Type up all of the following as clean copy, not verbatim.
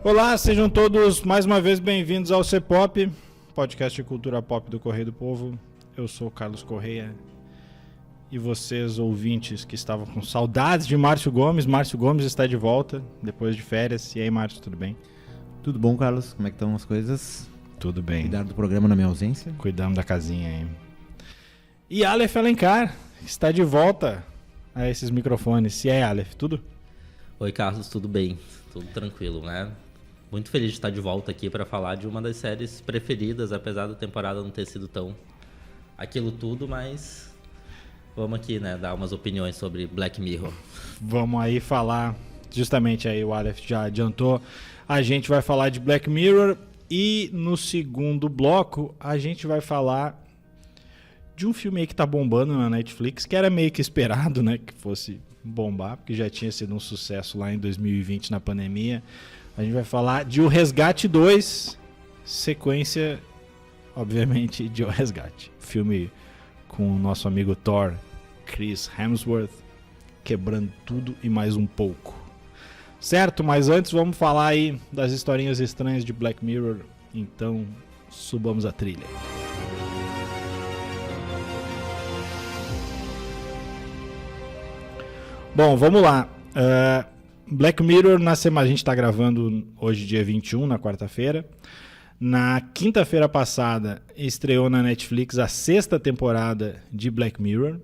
Olá, sejam todos mais uma vez bem-vindos ao C-Pop, podcast de cultura pop do Correio do Povo. Eu sou o Carlos Correia e vocês, ouvintes que estavam com saudades de Márcio Gomes está de volta depois de férias. E aí, Márcio, tudo bem? Tudo bom, Carlos? Como é que estão as coisas? Tudo bem. Cuidaram do programa na minha ausência? Cuidamos da casinha aí. E Aleph Alencar está de volta a esses microfones. E aí, Aleph, tudo? Oi, Carlos, tudo bem? Tudo tranquilo, né? Muito feliz de estar de volta aqui para falar de uma das séries preferidas, apesar da temporada não ter sido tão aquilo tudo, mas vamos aqui, né, dar umas opiniões sobre Black Mirror. Vamos aí falar, justamente aí o Aleph já adiantou, a gente vai falar de Black Mirror e no segundo bloco a gente vai falar de um filme aí que tá bombando na Netflix, que era meio que esperado, né, que fosse bombar, porque já tinha sido um sucesso lá em 2020 na pandemia. A gente vai falar de O Resgate 2, sequência, obviamente, de O Resgate. Filme com o nosso amigo Thor, Chris Hemsworth, quebrando tudo e mais um pouco. Certo? Mas antes vamos falar aí das historinhas estranhas de Black Mirror. Então, subamos a trilha. Bom, vamos lá. Black Mirror, na semana, a gente está gravando hoje, dia 21, na quarta-feira. Na quinta-feira passada, estreou na Netflix a 6ª temporada de Black Mirror.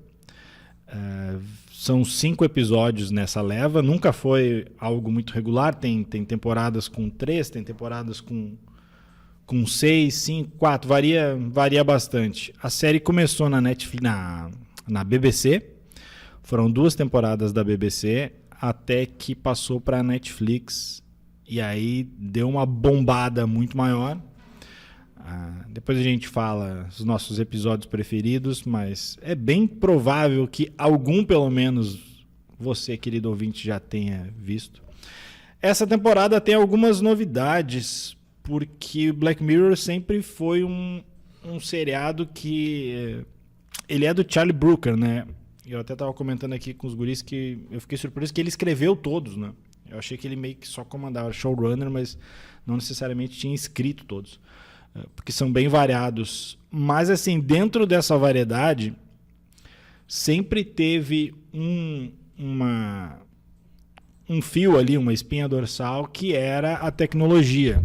São 5 episódios nessa leva. Nunca foi algo muito regular. Tem temporadas com 3, tem temporadas com 6, 5, 4. Varia bastante. A série começou na Netflix, na BBC. Foram 2 temporadas da BBC, até que passou para a Netflix e aí deu uma bombada muito maior. Depois a gente fala os nossos episódios preferidos, mas é bem provável que algum, pelo menos, você, querido ouvinte, já tenha visto. Essa temporada tem algumas novidades, porque Black Mirror sempre foi um seriado que... ele é do Charlie Brooker, né? Eu até estava comentando aqui com os guris que eu fiquei surpreso que ele escreveu todos, né? Eu achei que ele meio que só comandava showrunner, mas não necessariamente tinha escrito todos, porque são bem variados. Mas assim, dentro dessa variedade, sempre teve um fio ali, uma espinha dorsal, que era a tecnologia.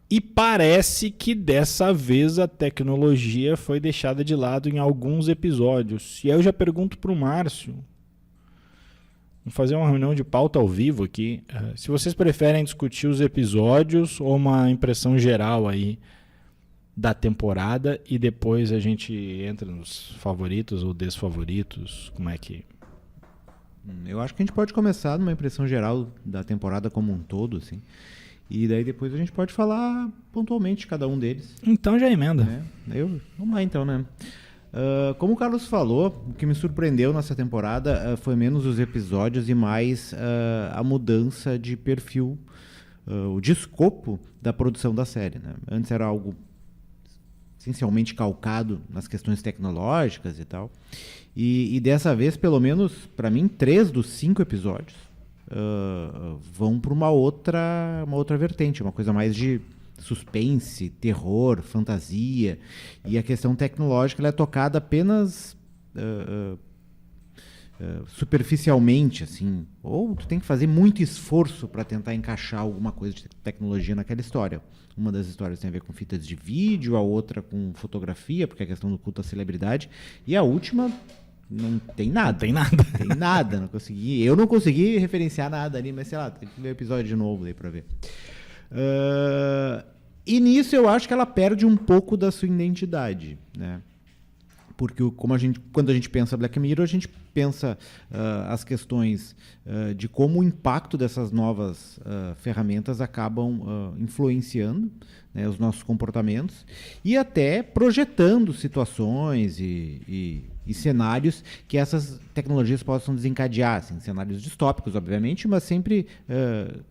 E parece que dessa vez a tecnologia foi deixada de lado em alguns episódios. E aí eu já pergunto para o Márcio, vamos fazer uma reunião de pauta ao vivo aqui, se vocês preferem discutir os episódios ou uma impressão geral aí da temporada e depois a gente entra nos favoritos ou desfavoritos, como é que... Eu acho que a gente pode começar numa impressão geral da temporada como um todo, assim. E daí depois a gente pode falar pontualmente de cada um deles. Então já emenda. Vamos lá então, né? Como o Carlos falou, o que me surpreendeu nessa temporada foi menos os episódios e mais a mudança de perfil, de escopo da produção da série, né? Antes era algo essencialmente calcado nas questões tecnológicas e tal. E dessa vez, pelo menos para mim, 3 dos 5 episódios vão para uma outra vertente, uma coisa mais de suspense, terror, fantasia, e a questão tecnológica ela é tocada apenas superficialmente, assim, ou tu tem que fazer muito esforço para tentar encaixar alguma coisa de tecnologia naquela história. Uma das histórias tem a ver com fitas de vídeo, a outra com fotografia, porque é a questão do culto à celebridade, e a última não tem nada. Não tem nada. Tem nada, eu não consegui referenciar nada ali, mas sei lá, tem que ver o episódio de novo aí pra ver. E nisso eu acho que ela perde um pouco da sua identidade, né? Porque quando a gente pensa Black Mirror, a gente pensa as questões de como o impacto dessas novas ferramentas acabam influenciando, né, os nossos comportamentos e até projetando situações e e cenários que essas tecnologias possam desencadear, assim, cenários distópicos, obviamente, mas sempre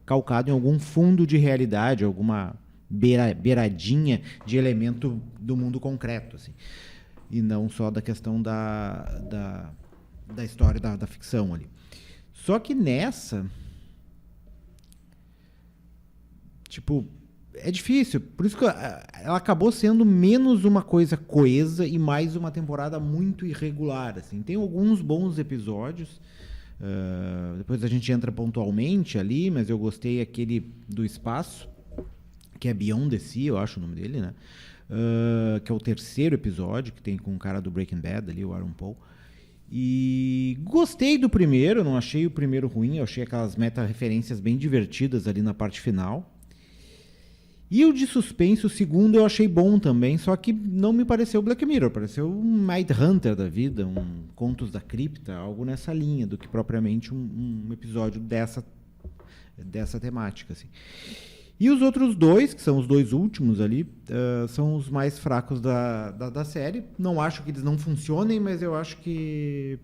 calcado em algum fundo de realidade, alguma beiradinha de elemento do mundo concreto, assim, e não só da questão da história da ficção ali. Só que nessa, tipo, é difícil, por isso que ela acabou sendo menos uma coisa coesa e mais uma temporada muito irregular, assim. Tem alguns bons episódios, depois a gente entra pontualmente ali, mas eu gostei aquele do espaço, que é Beyond the Sea, eu acho o nome dele, né? Que é o terceiro episódio, que tem com o cara do Breaking Bad ali, o Aaron Paul. E gostei do primeiro, não achei o primeiro ruim, eu achei aquelas meta-referências bem divertidas ali na parte final. E o de suspense, o segundo, eu achei bom também, só que não me pareceu Black Mirror, pareceu um Mindhunter da vida, um Contos da Cripta, algo nessa linha, do que propriamente um episódio dessa temática, assim. E os outros dois, que são os dois últimos ali, são os mais fracos da série. Não acho que eles não funcionem, mas eu acho que,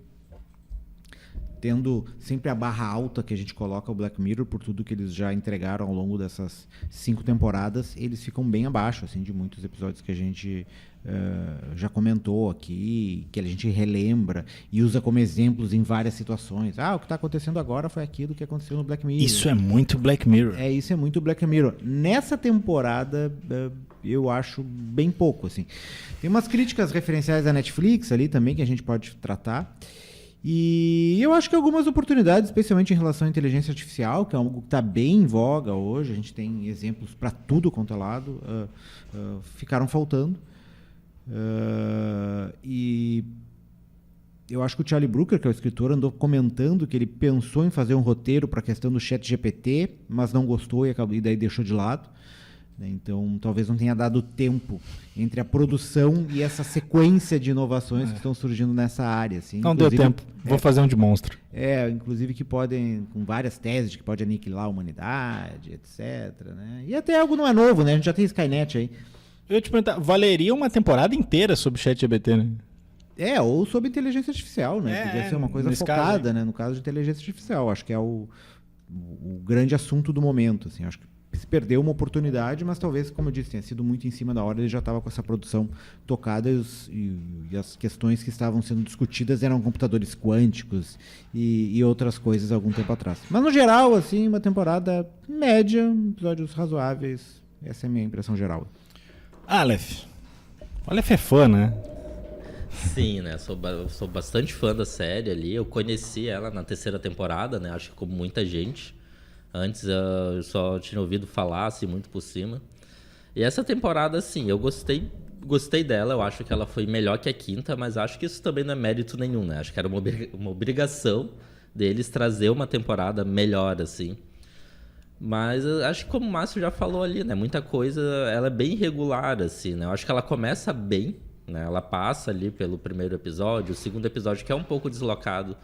tendo sempre a barra alta que a gente coloca o Black Mirror por tudo que eles já entregaram ao longo dessas 5 temporadas, eles ficam bem abaixo, assim, de muitos episódios que a gente já comentou aqui, que a gente relembra e usa como exemplos em várias situações. O que está acontecendo agora foi aquilo que aconteceu no Black Mirror. Isso é muito Black Mirror. Isso é muito Black Mirror. Nessa temporada, eu acho bem pouco, assim. Tem umas críticas referenciais à Netflix ali também que a gente pode tratar. E eu acho que algumas oportunidades, especialmente em relação à inteligência artificial, que é algo que está bem em voga hoje, a gente tem exemplos para tudo quanto é lado, ficaram faltando. E eu acho que o Charlie Brooker, que é o escritor, andou comentando que ele pensou em fazer um roteiro para a questão do ChatGPT, mas não gostou e daí deixou de lado. Então, talvez não tenha dado tempo entre a produção e essa sequência de inovações que estão surgindo nessa área. Assim. Não deu tempo. Vou fazer um de monstro. Inclusive que podem, com várias teses de que pode aniquilar a humanidade, etc. Né? E até algo não é novo, né? A gente já tem Skynet aí. Eu ia te perguntar, valeria uma temporada inteira sobre ChatGPT, né? Ou sobre inteligência artificial, né? Podia ser uma coisa focada, né? No caso de inteligência artificial. Acho que é o grande assunto do momento, assim. Acho que se perdeu uma oportunidade, mas talvez, como eu disse, tenha sido muito em cima da hora. Ele já estava com essa produção tocada e as questões que estavam sendo discutidas eram computadores quânticos e outras coisas há algum tempo atrás. Mas, no geral, assim, uma temporada média, episódios razoáveis. Essa é a minha impressão geral. Aleph é fã, né? Sim, né? Sou bastante fã da série ali. Eu conheci ela na terceira temporada, né? Acho que como muita gente. Antes eu só tinha ouvido falar, assim, muito por cima. E essa temporada, assim, eu gostei dela. Eu acho que ela foi melhor que a quinta, mas acho que isso também não é mérito nenhum, né? Acho que era uma obrigação deles trazer uma temporada melhor, assim. Mas acho que como o Márcio já falou ali, né? Muita coisa, ela é bem irregular, assim, né? Eu acho que ela começa bem, né? Ela passa ali pelo primeiro episódio, o segundo episódio que é um pouco deslocado,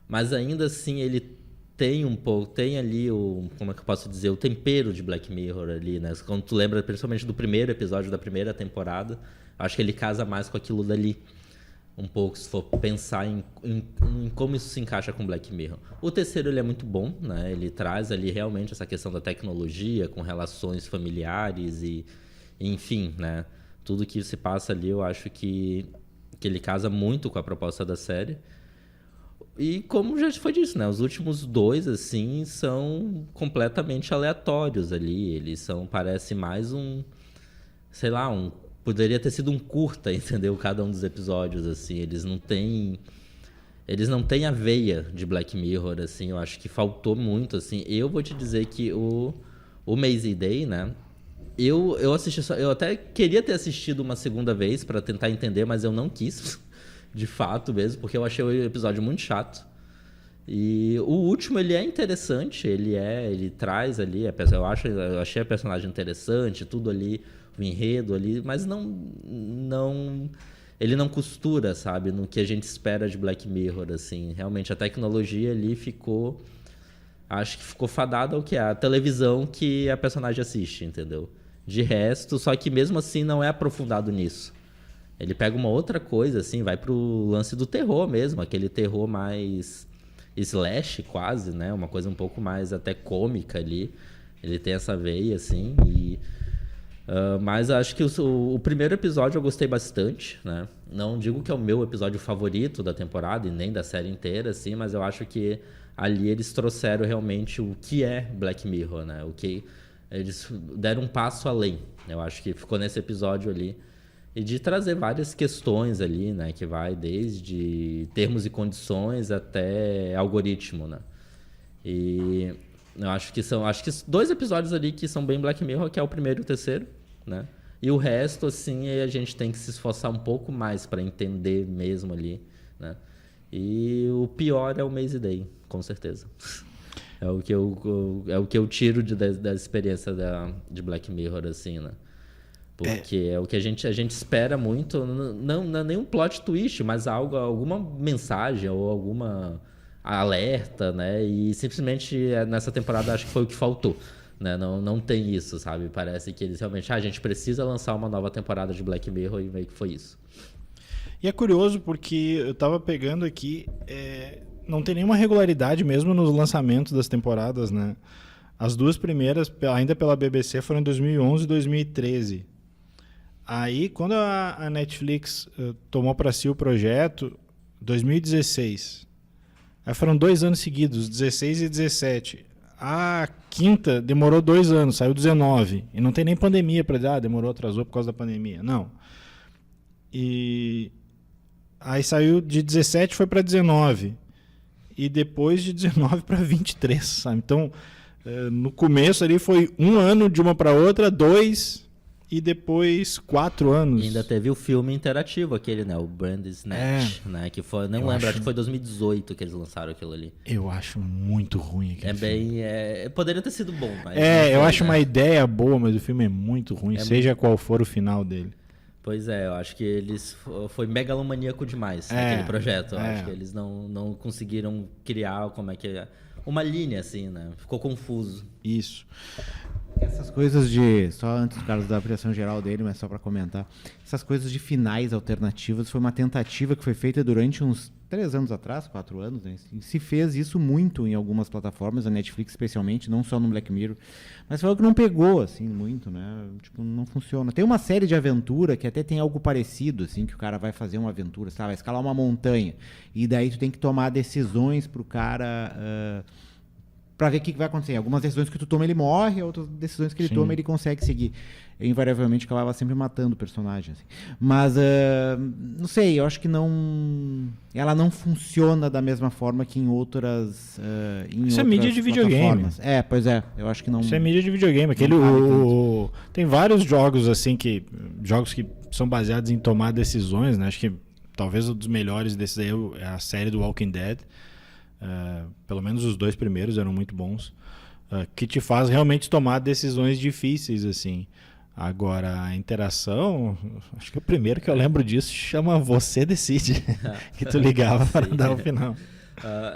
mas ainda assim ele tem ali como é que eu posso dizer, o tempero de Black Mirror ali, né? Quando tu lembra principalmente do primeiro episódio da primeira temporada, acho que ele casa mais com aquilo dali. Um pouco, se for pensar em como isso se encaixa com Black Mirror. O terceiro, ele é muito bom, né? Ele traz ali realmente essa questão da tecnologia com relações familiares e enfim, né? Tudo que se passa ali, eu acho que ele casa muito com a proposta da série. E como já foi dito, né? Os últimos dois, assim, são completamente aleatórios ali. Eles parece mais sei lá, poderia ter sido um curta, entendeu? Cada um dos episódios, assim. Eles não têm a veia de Black Mirror, assim. Eu acho que faltou muito, assim. Eu vou te dizer que o Mazey Day, né? Eu assisti eu até queria ter assistido uma segunda vez para tentar entender, mas eu não quis. De fato mesmo, porque eu achei o episódio muito chato. E o último, ele é interessante, ele traz ali, eu achei a personagem interessante, tudo ali, o enredo ali, mas ele não costura, sabe, no que a gente espera de Black Mirror, assim. Realmente, a tecnologia ali acho que ficou fadada ao que é a televisão que a personagem assiste, entendeu? De resto, só que mesmo assim não é aprofundado nisso. Ele pega uma outra coisa, assim, vai pro lance do terror mesmo, aquele terror mais slash quase, né? Uma coisa um pouco mais até cômica ali. Ele tem essa veia, assim, mas acho que o primeiro episódio eu gostei bastante, né? Não digo que é o meu episódio favorito da temporada e nem da série inteira, assim, mas eu acho que ali eles trouxeram realmente o que é Black Mirror, né? O que eles deram um passo além. Eu acho que ficou nesse episódio ali. E de trazer várias questões ali, né? Que vai desde termos e condições até algoritmo, né? E eu acho que 2 episódios ali que são bem Black Mirror, que é o primeiro e o terceiro, né? E o resto, assim, a gente tem que se esforçar um pouco mais para entender mesmo ali, né? E o pior é o Maze Day, com certeza. É o que eu tiro da experiência de Black Mirror, assim, né? Porque é o que a gente espera muito, não é nenhum plot twist, mas alguma mensagem ou alguma alerta, né? E simplesmente nessa temporada acho que foi o que faltou, né? Não tem isso, sabe? Parece que eles realmente, a gente precisa lançar uma nova temporada de Black Mirror e meio que foi isso. E é curioso porque eu tava pegando aqui, não tem nenhuma regularidade mesmo nos lançamentos das temporadas, né? As 2 primeiras, ainda pela BBC, foram em 2011 e 2013. Aí, quando a Netflix tomou para si o projeto, 2016. Aí foram 2 anos seguidos, 16 e 17. A quinta demorou 2 anos, saiu 19. E não tem nem pandemia para dizer, demorou, atrasou por causa da pandemia. Não. E aí saiu de 17 foi para 19. E depois de 19 para 23, sabe? Então, no começo ali foi 1 ano de uma para outra, 2 e depois 4 anos. E ainda teve o filme interativo, aquele, né? O Bandersnatch, né? Que foi, não lembro, acho que foi 2018 que eles lançaram aquilo ali. Eu acho muito ruim aquele filme. Poderia ter sido bom, mas... eu acho uma ideia boa, mas o filme é muito ruim, seja qual for o final dele. Pois é, eu acho que foi megalomaníaco demais aquele projeto. Eu acho que eles não conseguiram criar uma linha, assim, né? Ficou confuso. Isso. Essas coisas só antes do Carlos dar a apreciação geral dele, mas só para comentar, essas coisas de finais alternativos foi uma tentativa que foi feita durante uns 3 anos atrás, 4 anos, né? E se fez isso muito em algumas plataformas, a Netflix especialmente, não só no Black Mirror, mas foi algo que não pegou, assim, muito, né? Tipo, não funciona. Tem uma série de aventura que até tem algo parecido, assim, que o cara vai fazer uma aventura, sabe? Vai escalar uma montanha, e daí tu tem que tomar decisões pro cara... para ver o que vai acontecer. Algumas decisões que tu toma, ele morre, outras decisões que ele toma, ele consegue seguir. Eu, invariavelmente, acabava sempre matando o personagem. Assim. Mas, não sei, eu acho que ela não funciona da mesma forma que em outras Isso é mídia de videogame. Pois é, eu acho que não... Isso é mídia de videogame. Tem vários jogos, assim, jogos que são baseados em tomar decisões, né? Acho que talvez um dos melhores desses aí é a série do Walking Dead. Pelo menos os 2 primeiros eram muito bons, que te faz realmente tomar decisões difíceis, assim. Agora, a interação, acho que o primeiro que eu lembro disso chama Você Decide, que tu ligava para dar o final.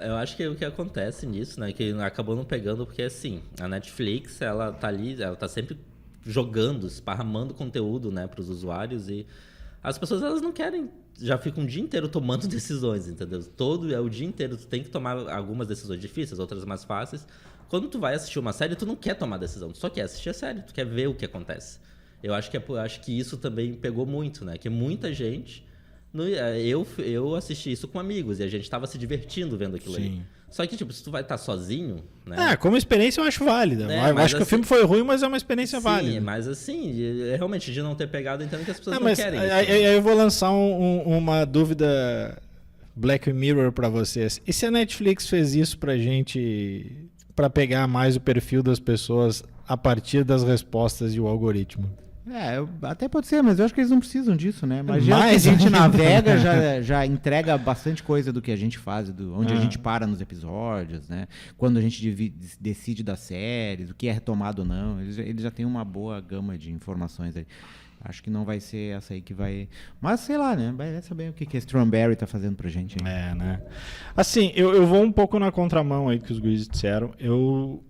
Eu acho que o que acontece nisso, né, que acabou não pegando, porque assim, a Netflix, ela tá ali, ela tá sempre jogando, esparramando conteúdo, né, para os usuários, e as pessoas, elas não querem, já ficam o dia inteiro tomando decisões, entendeu? O dia inteiro tu tem que tomar algumas decisões difíceis, outras mais fáceis. Quando tu vai assistir uma série, tu não quer tomar decisão, tu só quer assistir a série, tu quer ver o que acontece. Eu acho que isso também pegou muito, né? Que muita gente... Eu assisti isso com amigos e a gente tava se divertindo vendo aquilo ali. Só que, tipo, se tu vai estar sozinho, né? Como experiência eu acho válida. Eu acho que o filme foi ruim, mas é uma experiência válida. Sim, mas assim, realmente, de não ter pegado, entendo que as pessoas não querem isso. Aí eu vou lançar uma dúvida Black Mirror pra vocês. E se a Netflix fez isso pra gente, pra pegar mais o perfil das pessoas a partir das respostas do algoritmo? Até pode ser, mas eu acho que eles não precisam disso, né? Mas já que a gente navega, já entrega bastante coisa do que a gente faz, onde a gente para nos episódios, né? Quando a gente decide das séries, o que é retomado ou não. Eles já têm uma boa gama de informações aí. Acho que não vai ser essa aí que vai... Mas sei lá, né? Vai saber o que a Strawberry tá fazendo pra gente aí. Né? Assim, eu vou um pouco na contramão aí que os guris disseram. Eu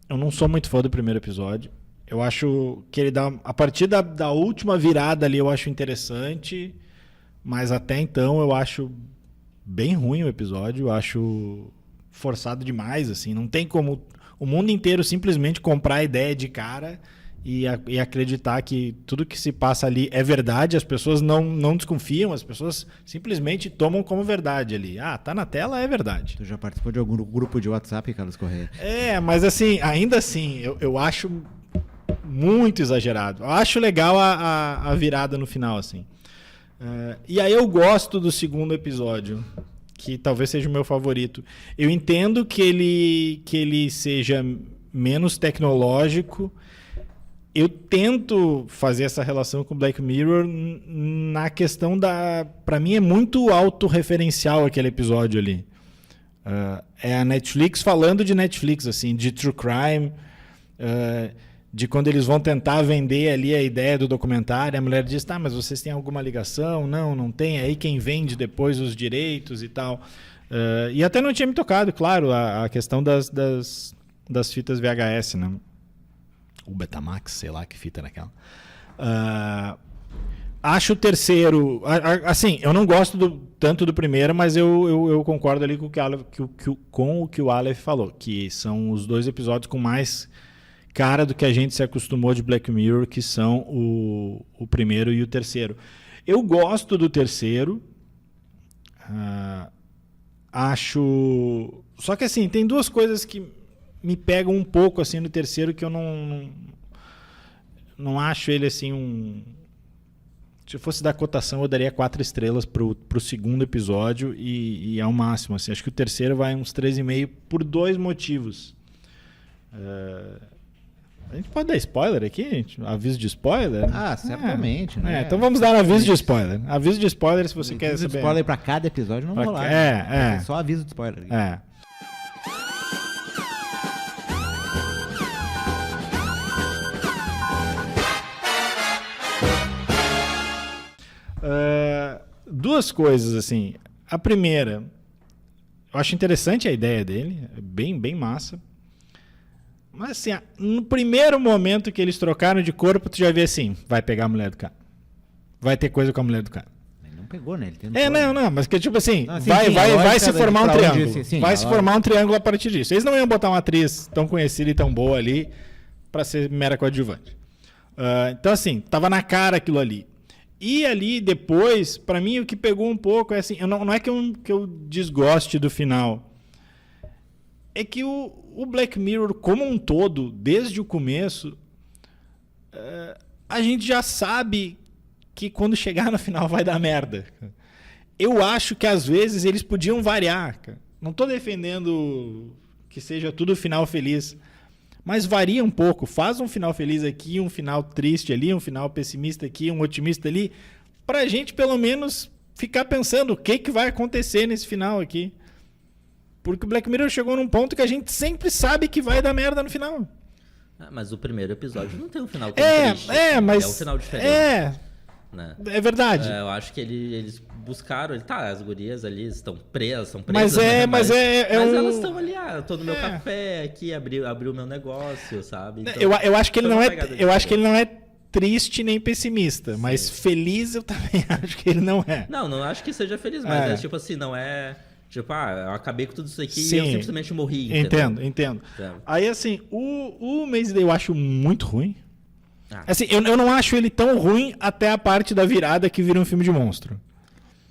não sou muito fã do primeiro episódio. Eu acho que ele dá... A partir da última virada ali, eu acho interessante. Mas até então eu acho bem ruim o episódio, eu acho forçado demais, assim. Não tem como o mundo inteiro simplesmente comprar a ideia de cara e acreditar que tudo que se passa ali é verdade. As pessoas não desconfiam, as pessoas simplesmente tomam como verdade ali. Ah, tá na tela, é verdade. Tu já participou de algum grupo de WhatsApp, Carlos Correia? Mas assim, ainda assim, eu acho muito exagerado. Eu acho legal a virada no final, assim. E aí eu gosto do segundo episódio, que talvez seja o meu favorito. Eu entendo que ele seja menos tecnológico. Eu tento fazer essa relação com Black Mirror na questão da... Pra mim é muito autorreferencial aquele episódio ali. É a Netflix falando de Netflix, assim, de true crime, de quando eles vão tentar vender ali a ideia do documentário. A mulher diz, tá, mas vocês têm alguma ligação? Não tem. Aí quem vende depois os direitos e tal. E até não tinha me tocado, claro, a questão das fitas VHS, né? O Betamax, sei lá que fita era aquela. Acho o terceiro... Assim, eu não gosto tanto do primeiro, mas eu concordo ali com o que o Aleph falou, que são os 2 episódios com mais cara do que a gente se acostumou de Black Mirror, que são o primeiro e o terceiro. Eu gosto do terceiro. Acho... Só que assim, tem 2 coisas que me pegam um pouco assim no terceiro, que eu não acho ele assim Se eu fosse dar cotação, eu daria 4 estrelas pro segundo episódio e é o máximo. Assim. Acho que o terceiro vai uns 3,5 por 2 motivos. A gente pode dar spoiler aqui, gente? Aviso de spoiler? Certamente. Né? Então vamos dar aviso de spoiler. Aviso de spoiler se você quer saber. Spoiler para cada episódio não vou lá. Só aviso de spoiler. Duas coisas, assim. A primeira, eu acho interessante a ideia dele, é bem, bem massa. Mas assim, no primeiro momento que eles trocaram de corpo, tu já vê assim, vai pegar a mulher do cara. Vai ter coisa com a mulher do cara. Ele não pegou, né? Ele tentou, mas que tipo assim, vai se formar um triângulo. Vai se formar um triângulo a partir disso. Eles não iam botar uma atriz tão conhecida e tão boa ali pra ser mera coadjuvante. Então assim, tava na cara aquilo ali. E ali depois, pra mim o que pegou um pouco é assim, não é que eu desgoste do final. É que o Black Mirror como um todo, desde o começo, a gente já sabe que quando chegar no final vai dar merda. Eu acho que às vezes eles podiam variar. Não estou defendendo que seja tudo final feliz, mas varia um pouco. Faz um final feliz aqui, um final triste ali, um final pessimista aqui, um otimista ali, pra gente pelo menos ficar pensando o que vai acontecer nesse final aqui. Porque o Black Mirror chegou num ponto que a gente sempre sabe que vai dar merda no final. Mas o primeiro episódio não tem um final tão triste. Mas... É um final diferente. Né? É verdade. Eu acho que eles buscaram... as gurias ali estão presas, mas mas elas estão ali, eu tô no meu café aqui, abriu o meu negócio, sabe? Então, eu acho que ele não é... Eu acho que ele não é triste nem pessimista, mas feliz eu também acho que ele não é. Não acho que seja feliz, mas é tipo assim, não é... Tipo, eu acabei com tudo isso aqui e eu simplesmente morri. Entendo. Aí, assim, o Maze Day eu acho muito ruim. Assim, eu não acho ele tão ruim até a parte da virada que vira um filme de monstro.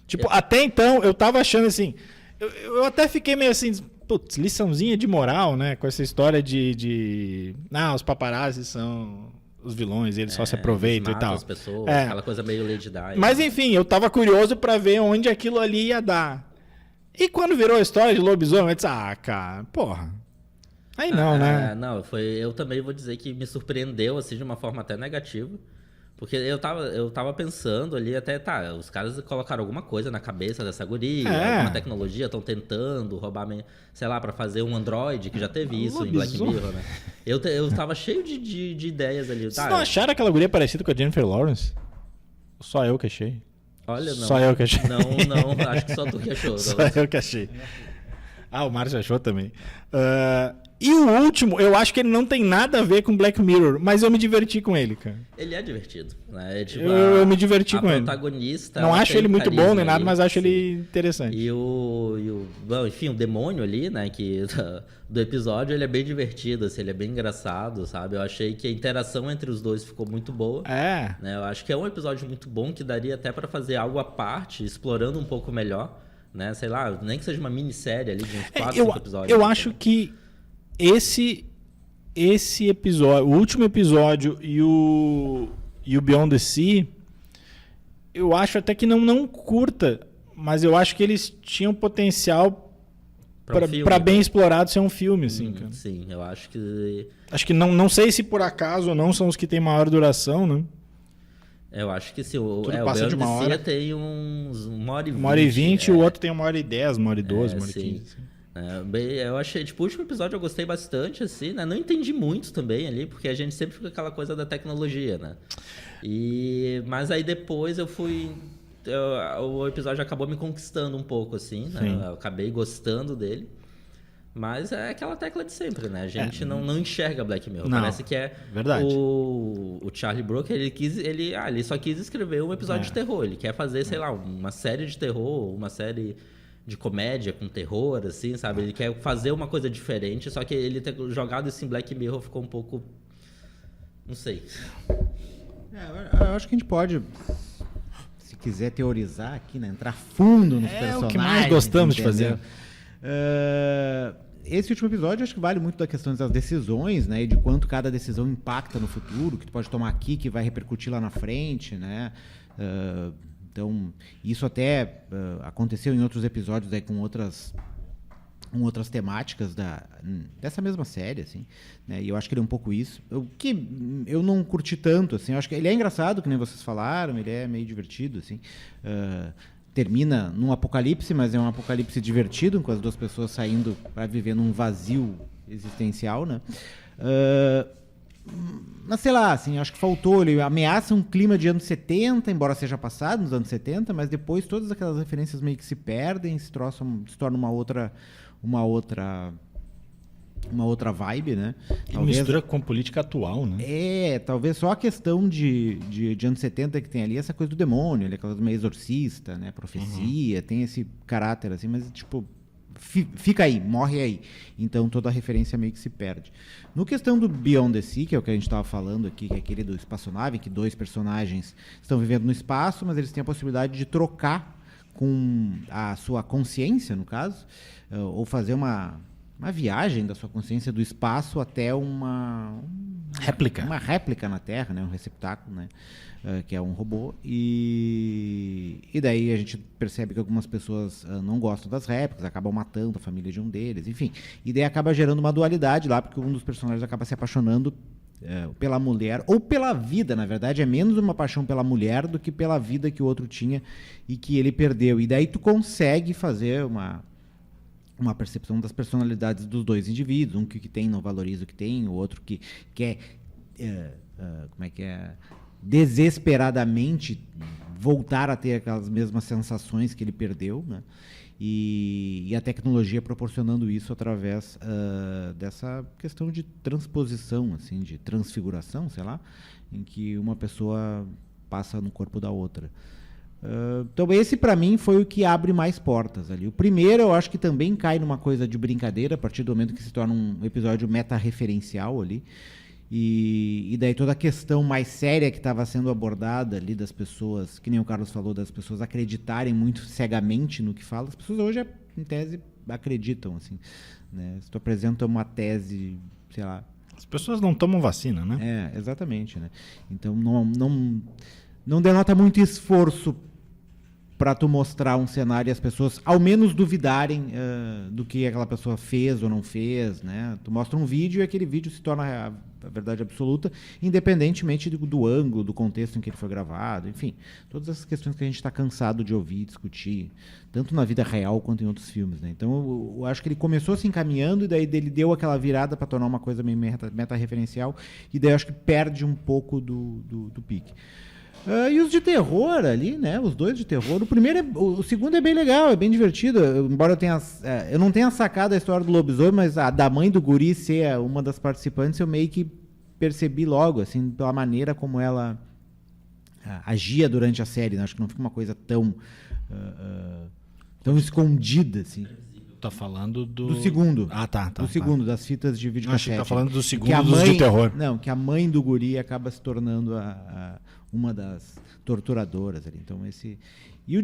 Tipo, até então, eu tava achando assim... Eu até fiquei meio assim... Putz, liçãozinha de moral, né? Com essa história de os paparazzi são os vilões, eles só se aproveitam e tal. As pessoas, aquela coisa meio Lady Di. Mas, enfim, eu tava curioso pra ver onde aquilo ali ia dar. E quando virou a história de lobisomem, eu disse, cara, porra. Aí não, né? Eu também vou dizer que me surpreendeu, assim, de uma forma até negativa. Porque eu tava pensando ali, até, os caras colocaram alguma coisa na cabeça dessa guria, alguma tecnologia, estão tentando roubar, sei lá, pra fazer um Android, que já teve isso em Black Mirror, né? Eu tava cheio de ideias ali. Vocês não acharam aquela guria parecida com a Jennifer Lawrence? Só eu que achei. Olha, não. Só eu que achei. Não, acho que só tu que achou. Só eu que achei. O Márcio achou também. E o último, eu acho que ele não tem nada a ver com Black Mirror, mas eu me diverti com ele, cara. Ele é divertido, né? Tipo, Eu me diverti com ele. A protagonista... Não acho ele muito bom nem nada, ali, mas acho sim. ele interessante. Bom, enfim, o demônio ali, né, do episódio, ele é bem divertido, assim, ele é bem engraçado, sabe? Eu achei que a interação entre os dois ficou muito boa. É. Né? Eu acho que é um episódio muito bom que daria até pra fazer algo à parte, explorando um pouco melhor, né? Sei lá, nem que seja uma minissérie ali de uns 4, 5 episódios. Eu acho que esse episódio, o último episódio e o Beyond the Sea, eu acho até que não curta, mas eu acho que eles tinham potencial para bem explorado ser um filme, assim, cara. Sim, eu acho que... Acho que não sei se por acaso ou não são os que têm maior duração, né? Eu acho que sim. Tudo O passa de Beyond uma the hora. Sea tem uns 1h20. 1h20 e o outro tem 1h10, 1h12, 1h15. Sim. Eu achei, tipo, o último episódio eu gostei bastante, assim, né? Não entendi muito também ali, porque a gente sempre fica com aquela coisa da tecnologia, né? Mas aí depois o episódio acabou me conquistando um pouco, assim, né? Sim. Eu acabei gostando dele. Mas é aquela tecla de sempre, né? A gente não enxerga Black Mirror. Não, Parece que é verdade. o Charlie Brooker, ele só quis escrever um episódio de terror. Ele quer fazer, sei lá, uma série de terror, uma série de comédia com terror, assim, sabe? Ele quer fazer uma coisa diferente, só que ele ter jogado isso em Black Mirror ficou um pouco... Não sei. Eu acho que a gente pode, se quiser teorizar aqui, né? Entrar fundo nos personagens. É o que mais gostamos de fazer. Esse último episódio acho que vale muito da questão das decisões, né? E de quanto cada decisão impacta no futuro, que tu pode tomar aqui, que vai repercutir lá na frente, né? Então, isso até aconteceu em outros episódios aí com outras temáticas dessa mesma série, assim, né? E eu acho que ele é um pouco isso. Que eu não curti tanto, assim. Eu acho que ele é engraçado, que nem vocês falaram, ele é meio divertido, assim. Termina num apocalipse, mas é um apocalipse divertido, com as duas pessoas saindo para viver num vazio existencial, né? Mas sei lá, assim, acho que faltou. Ele ameaça um clima de anos 70, embora seja passado nos anos 70, mas depois todas aquelas referências meio que se perdem, se torna uma outra vibe, né? E mistura com política atual, né? Talvez só a questão de anos 70 que tem ali, essa coisa do demônio, aquela coisa meio exorcista, né? Profecia, tem esse caráter assim, mas tipo, fica aí, morre aí. Então toda a referência meio que se perde. No questão do Beyond the Sea, que é o que a gente estava falando aqui, que é aquele do espaçonave, que 2 personagens estão vivendo no espaço, mas eles têm a possibilidade de trocar com a sua consciência, no caso, ou fazer uma viagem da sua consciência do espaço até uma réplica na Terra, né? Um receptáculo, né? Que é um robô. E daí a gente percebe que algumas pessoas não gostam das réplicas, acabam matando a família de um deles, enfim. E daí acaba gerando uma dualidade lá, porque um dos personagens acaba se apaixonando pela mulher, ou pela vida, na verdade. É menos uma paixão pela mulher do que pela vida que o outro tinha e que ele perdeu. E daí tu consegue fazer uma percepção das personalidades dos dois indivíduos, um que tem não valoriza o que tem, o outro que quer desesperadamente voltar a ter aquelas mesmas sensações que ele perdeu, né? E a tecnologia proporcionando isso através dessa questão de transposição, assim, de transfiguração, sei lá, em que uma pessoa passa no corpo da outra. Então esse para mim foi o que abre mais portas ali. O primeiro eu acho que também cai numa coisa de brincadeira a partir do momento que se torna um episódio meta-referencial ali, e daí toda a questão mais séria que estava sendo abordada ali das pessoas, que nem o Carlos falou, das pessoas acreditarem muito cegamente no que fala. As pessoas hoje, em tese, acreditam, assim, né? Se tu apresenta uma tese, sei lá... As pessoas não tomam vacina, né? Exatamente, né? Então não denota muito esforço para tu mostrar um cenário e as pessoas ao menos duvidarem do que aquela pessoa fez ou não fez, né? Tu mostra um vídeo e aquele vídeo se torna a verdade absoluta, independentemente do ângulo, do contexto em que ele foi gravado, enfim, todas essas questões que a gente está cansado de ouvir, discutir, tanto na vida real quanto em outros filmes, né? Então eu acho que ele começou se encaminhando e daí ele deu aquela virada para tornar uma coisa meio meta-referencial, e daí eu acho que perde um pouco do pique. E os de terror ali, né? Os dois de terror. O segundo é bem legal, é bem divertido. Embora eu não tenha sacado a história do lobisomem, mas a da mãe do guri ser uma das participantes, eu meio que percebi logo, assim, pela maneira como ela agia durante a série. Né? Acho que não fica uma coisa tão escondida, assim. Tá falando do segundo. Tá. Do segundo, das fitas de videocassete. Acho que tá falando do segundo dos de terror. Não, que a mãe do guri acaba se tornando uma das torturadoras ali. Então, esse... E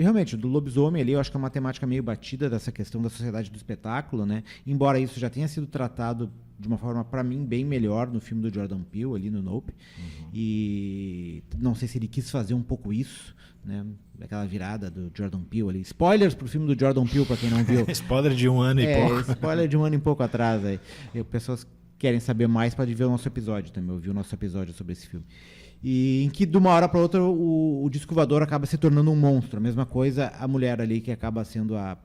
realmente, do lobisomem ali, eu acho que é uma temática meio batida dessa questão da sociedade do espetáculo, né? Embora isso já tenha sido tratado de uma forma, para mim, bem melhor no filme do Jordan Peele, ali no Nope. Uhum. E não sei se ele quis fazer um pouco isso, né? Aquela virada do Jordan Peele ali. Spoilers pro filme do Jordan Peele, para quem não viu. Spoiler de um ano e pouco. Spoiler de um ano e pouco atrás. Aí. Pessoas querem saber mais, pode ver o nosso episódio também. Eu vi o nosso episódio sobre esse filme. E em que, de uma hora para outra, o disco voador acaba se tornando um monstro. A mesma coisa, a mulher ali, que acaba sendo a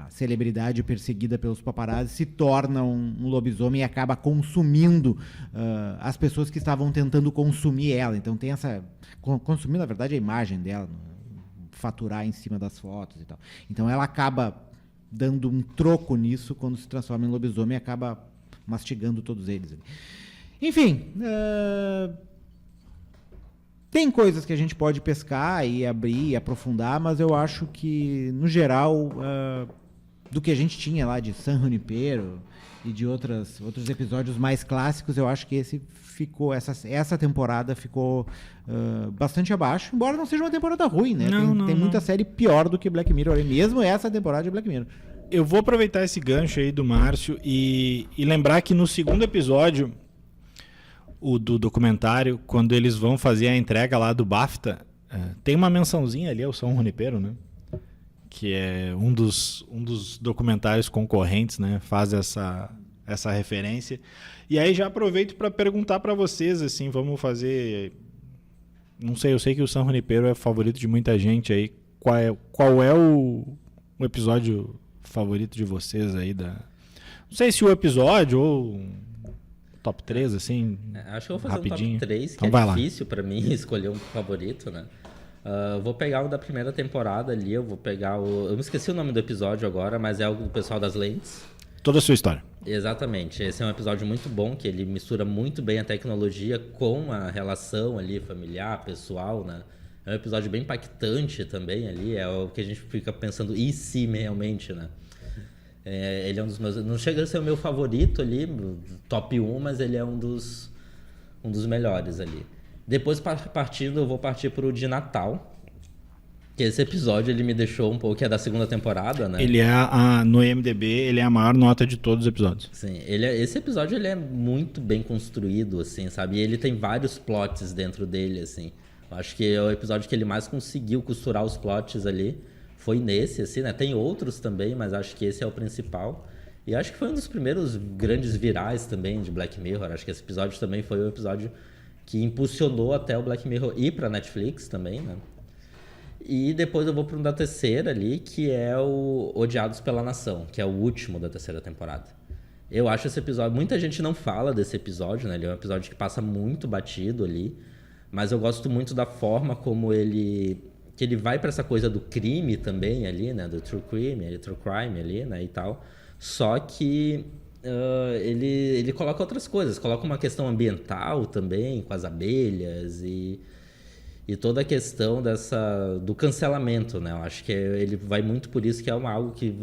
celebridade perseguida pelos paparazzi, se torna um lobisomem e acaba consumindo as pessoas que estavam tentando consumir ela. Então tem essa... Consumir, na verdade, a imagem dela, faturar em cima das fotos e tal. Então ela acaba dando um troco nisso quando se transforma em lobisomem e acaba mastigando todos eles. Enfim... Tem coisas que a gente pode pescar e abrir e aprofundar, mas eu acho que, no geral, do que a gente tinha lá de San Junipero e de outros episódios mais clássicos, eu acho que essa temporada ficou bastante abaixo, embora não seja uma temporada ruim, né? Tem muita série pior do que Black Mirror, mesmo essa temporada de Black Mirror. Eu vou aproveitar esse gancho aí do Márcio e lembrar que no segundo episódio... do documentário, quando eles vão fazer a entrega lá do BAFTA, tem uma mençãozinha ali ao San Junipero, né? Que é um dos documentários concorrentes, né? Faz essa referência. E aí já aproveito para perguntar para vocês, assim, vamos fazer... Não sei, eu sei que o San Junipero é favorito de muita gente aí. Qual é o episódio favorito de vocês aí da... Não sei se o episódio ou... Top 3, assim, acho que eu vou fazer rapidinho. um top 3, que então é difícil pra mim escolher um favorito, né? Vou pegar o da primeira temporada ali, eu vou pegar eu me esqueci o nome do episódio agora, mas é o do pessoal das lentes. Toda a sua história. Exatamente, esse é um episódio muito bom, que ele mistura muito bem a tecnologia com a relação ali familiar, pessoal, né? É um episódio bem impactante também ali, é o que a gente fica pensando, e se realmente, né? Ele é um dos meus... Não chega a ser o meu favorito ali, top 1, mas ele é um dos melhores ali. Depois, eu vou partir pro de Natal. Que esse episódio ele me deixou um pouco... Que é da segunda temporada, né? Ele no IMDb, ele é a maior nota de todos os episódios. Sim, esse episódio ele é muito bem construído, assim, sabe? E ele tem vários plots dentro dele, assim. Eu acho que é o episódio que ele mais conseguiu costurar os plots ali. Foi nesse, assim, né? Tem outros também, mas acho que esse é o principal. E acho que foi um dos primeiros grandes virais também de Black Mirror. Acho que esse episódio também foi o episódio que impulsionou até o Black Mirror ir pra Netflix também, né? E depois eu vou para um da terceira ali, que é o Odiados pela Nação, que é o último da terceira temporada. Eu acho esse episódio... Muita gente não fala desse episódio, né? Ele é um episódio que passa muito batido ali. Mas eu gosto muito da forma como ele vai para essa coisa do crime também ali, né? Do true crime ali, né? E tal. Só que ele coloca outras coisas. Coloca uma questão ambiental também, com as abelhas e toda a questão do cancelamento, né? Eu acho que ele vai muito por isso, que é algo que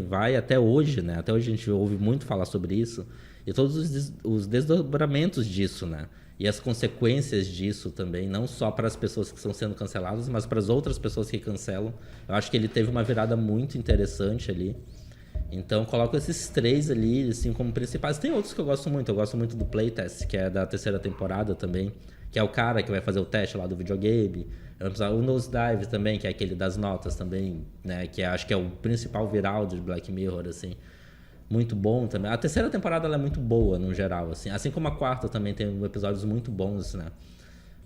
vai até hoje, né? Até hoje a gente ouve muito falar sobre isso. E todos os desdobramentos disso, né? E as consequências disso também, não só para as pessoas que estão sendo canceladas, mas para as outras pessoas que cancelam. Eu acho que ele teve uma virada muito interessante ali. Então, coloco esses três ali, assim, como principais. Tem outros que eu gosto muito. Eu gosto muito do Playtest, que é da terceira temporada também, que é o cara que vai fazer o teste lá do videogame. O Nosedive também, que é aquele das notas também, né? Que acho que é o principal viral de Black Mirror, assim. Muito bom também. A terceira temporada ela é muito boa, no geral, assim como a quarta também tem episódios muito bons, né?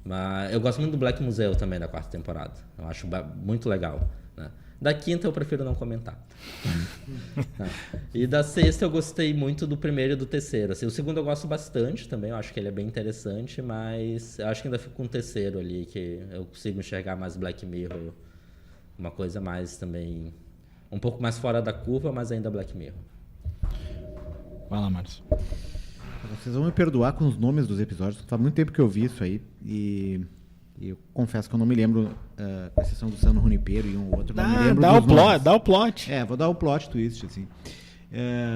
Mas eu gosto muito do Black Museu também, da quarta temporada. Eu acho muito legal. né? Da quinta eu prefiro não comentar. E da sexta eu gostei muito do primeiro e do terceiro. Assim, o segundo eu gosto bastante também, eu acho que ele é bem interessante, mas eu acho que ainda fico com o terceiro ali, que eu consigo enxergar mais Black Mirror, uma coisa mais também, um pouco mais fora da curva, mas ainda Black Mirror. Vai lá, Márcio. Vocês vão me perdoar com os nomes dos episódios, faz muito tempo que eu vi isso aí e eu confesso que eu não me lembro, com exceção do San Junipero e um ou outro, não me lembro Dá dos nomes. dá o plot. Vou dar o plot twist, assim.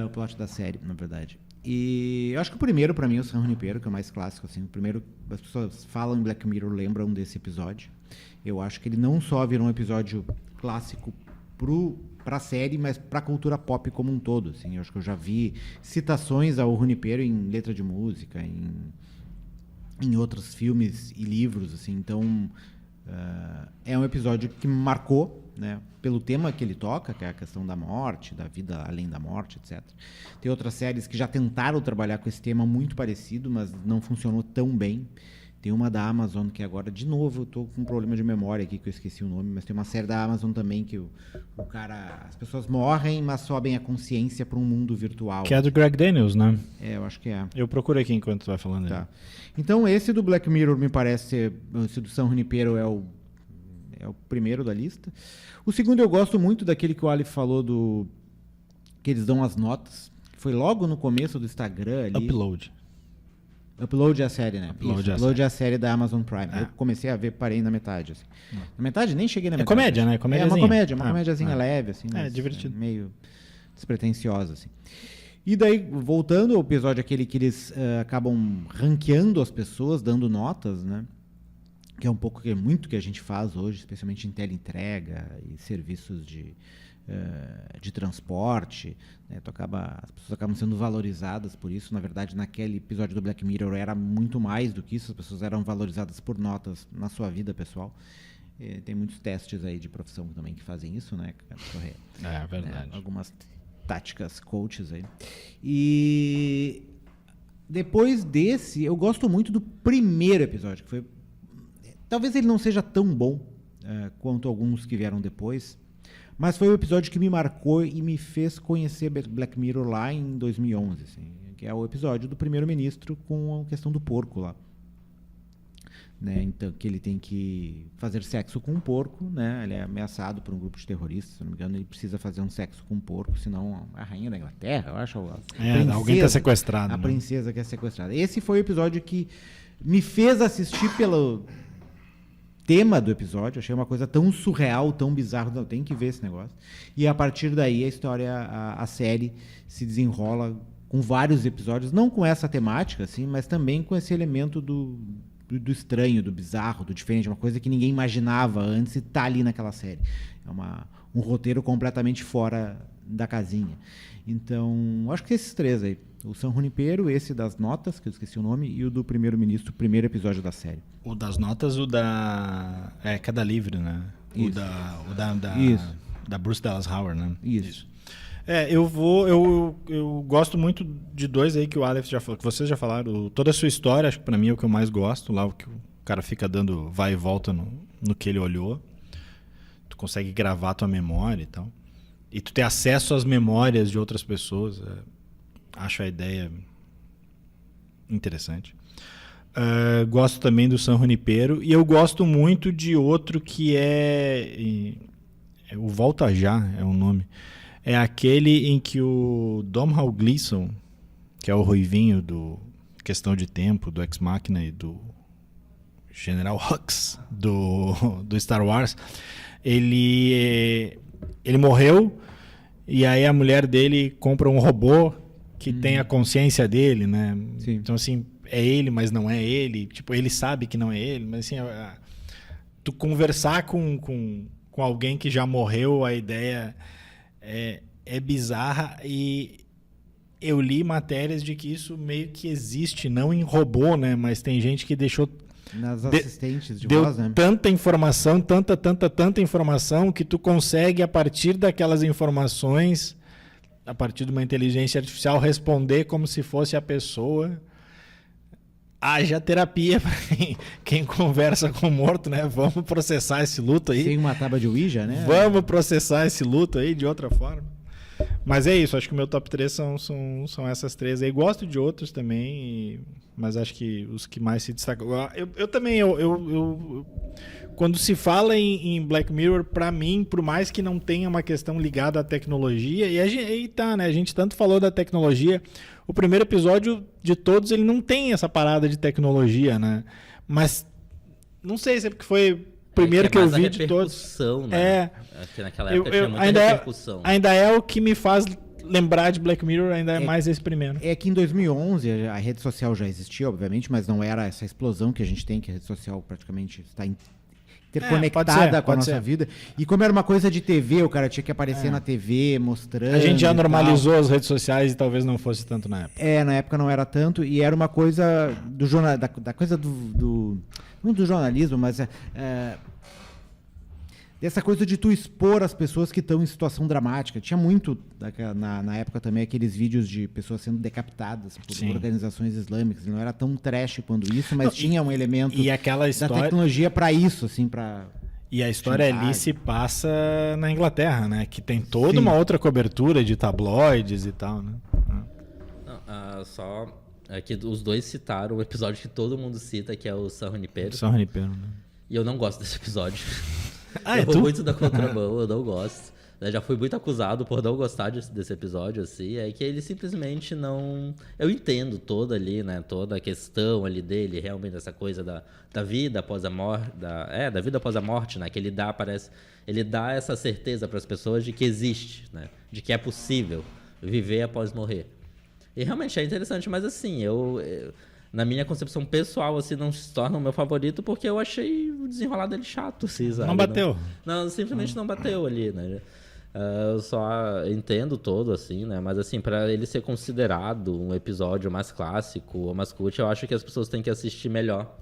O plot da série, na verdade. E eu acho que o primeiro, pra mim, é o San Junipero, que é o mais clássico, assim. O primeiro, as pessoas falam em Black Mirror, lembram desse episódio. Eu acho que ele não só virou um episódio clássico pra série, mas pra cultura pop como um todo, assim. Eu acho que eu já vi citações ao Junipero em letra de música, em outros filmes e livros, assim. Então, é um episódio que me marcou, né, pelo tema que ele toca, que é a questão da morte, da vida além da morte, etc. Tem outras séries que já tentaram trabalhar com esse tema muito parecido, mas não funcionou tão bem. Tem uma da Amazon que agora, de novo, eu tô com um problema de memória aqui, que eu esqueci o nome, mas tem uma série da Amazon também que o cara... As pessoas morrem, mas sobem a consciência para um mundo virtual. Que é do Greg Daniels, né? Eu acho que é. Eu procuro aqui enquanto tu vai falando. Tá. Então, esse do Black Mirror me parece ser... Esse do San Junipero é o primeiro da lista. O segundo eu gosto muito daquele que o Aleph falou que eles dão as notas. Que foi logo no começo do Instagram ali. Upload é a série, né? Upload é a série da Amazon Prime. Eu comecei a ver, parei na metade. Assim. Na metade? Nem cheguei na metade. É comédia, né? É uma comédia, comédiazinha leve, assim. É divertido. Meio despretensiosa, assim. E daí, voltando ao episódio aquele que eles acabam ranqueando as pessoas, dando notas, né? Que é um pouco muito que a gente faz hoje, especialmente em teleentrega e serviços de transporte, né? As pessoas acabam sendo valorizadas por isso. Na verdade, naquele episódio do Black Mirror era muito mais do que isso. As pessoas eram valorizadas por notas na sua vida pessoal. Tem muitos testes aí de profissão também que fazem isso, né? É verdade. Algumas táticas coaches aí. E depois desse, eu gosto muito do primeiro episódio, que foi... Talvez ele não seja tão bom quanto alguns que vieram depois, mas foi o episódio que me marcou e me fez conhecer Black Mirror lá em 2011, assim, que é o episódio do primeiro-ministro com a questão do porco lá. Né? Então, que ele tem que fazer sexo com um porco, né? Ele é ameaçado por um grupo de terroristas, se não me engano, ele precisa fazer um sexo com um porco, senão a rainha da Inglaterra, eu acho... Alguém está sequestrado. A princesa que é sequestrada. Esse foi o episódio que me fez assistir pelo... tema do episódio, achei uma coisa tão surreal, tão bizarra, não, tem que ver esse negócio. E a partir daí a história, a série se desenrola com vários episódios, não com essa temática, assim, mas também com esse elemento do estranho, do bizarro, do diferente, uma coisa que ninguém imaginava antes e tá ali naquela série. É um roteiro completamente fora da casinha. Então, acho que esses três aí. O San Junipero, esse das notas, que eu esqueci o nome, e o do primeiro-ministro, o primeiro episódio da série. O das notas, o da... Cada livro, né? Isso. Da Bruce Dallas Howard, né? Isso. Eu gosto muito de dois aí que o Aleph já falou, que vocês já falaram. Toda a sua história, acho que pra mim é o que eu mais gosto. Lá o que o cara fica dando vai e volta no que ele olhou. Tu consegue gravar a tua memória e tal. E tu ter acesso às memórias de outras pessoas. Acho a ideia interessante. Gosto também do San Junipero. E eu gosto muito de outro que o Volta Já é o nome. É aquele em que o Domhnall Gleeson, que é o ruivinho do Questão de Tempo, do Ex Machina e do General Hux do Star Wars, ele morreu e aí a mulher dele compra um robô que tem a consciência dele, né? Sim. Então, assim, é ele, mas não é ele. Tipo, ele sabe que não é ele, mas assim, tu conversar com alguém que já morreu, a ideia é bizarra. E eu li matérias de que isso meio que existe, não em robô, né? Mas tem gente que deixou... Nas assistentes de deu voz, né? Tanta informação, tanta informação, que tu consegue, a partir daquelas informações, a partir de uma inteligência artificial, responder como se fosse a pessoa. haja terapia para quem conversa com o morto, né? Vamos processar esse luto aí. Tem uma tábua de Ouija, né? Vamos processar esse luto aí de outra forma. Mas é isso, acho que o meu top 3 são essas três aí. Gosto de outros também, mas acho que os que mais se destacam. Eu também, quando se fala em Black Mirror, pra mim, por mais que não tenha uma questão ligada à tecnologia, e tá, né? A gente tanto falou da tecnologia, o primeiro episódio de todos, ele não tem essa parada de tecnologia, né? Mas não sei se é porque foi o primeiro que eu vi de todos. Né? Que naquela época tinha muita repercussão. Ainda é o que me faz lembrar de Black Mirror, ainda é mais esse primeiro. É que em 2011 a rede social já existia, obviamente, mas não era essa explosão que a gente tem, que a rede social praticamente está interconectada com a nossa vida. E como era uma coisa de TV, o cara tinha que aparecer na TV, mostrando. A gente já normalizou as redes sociais e talvez não fosse tanto na época. Na época não era tanto, e era uma coisa do jornal, da coisa do não do jornalismo, mas dessa coisa de tu expor as pessoas que estão em situação dramática. Tinha muito, na época também, aqueles vídeos de pessoas sendo decapitadas por organizações islâmicas. Não era tão trash quanto isso, mas tinha um elemento da tecnologia para isso, assim, para... E a história ali se passa na Inglaterra, né? Que tem toda uma outra cobertura de tabloides e tal, né? Só que os dois citaram o episódio que todo mundo cita, que é o San Junipero. San Junipero, né? E eu não gosto desse episódio. Eu vou muito da contramão, eu não gosto. Eu já fui muito acusado por não gostar desse episódio, assim. É que ele simplesmente não... Eu entendo toda ali, né? Toda a questão ali dele, realmente, essa coisa da vida após a morte. Da vida após a morte, né? Que ele dá, ele dá essa certeza para as pessoas de que existe, né? De que é possível viver após morrer. E realmente é interessante, mas assim, na minha concepção pessoal, assim, não se torna o meu favorito porque eu achei o desenrolar dele chato, assim, sabe? Não bateu? Não, simplesmente não bateu ali, né? Eu só entendo todo, assim, né? Mas, assim, para ele ser considerado um episódio mais clássico ou mais cult, eu acho que as pessoas têm que assistir melhor.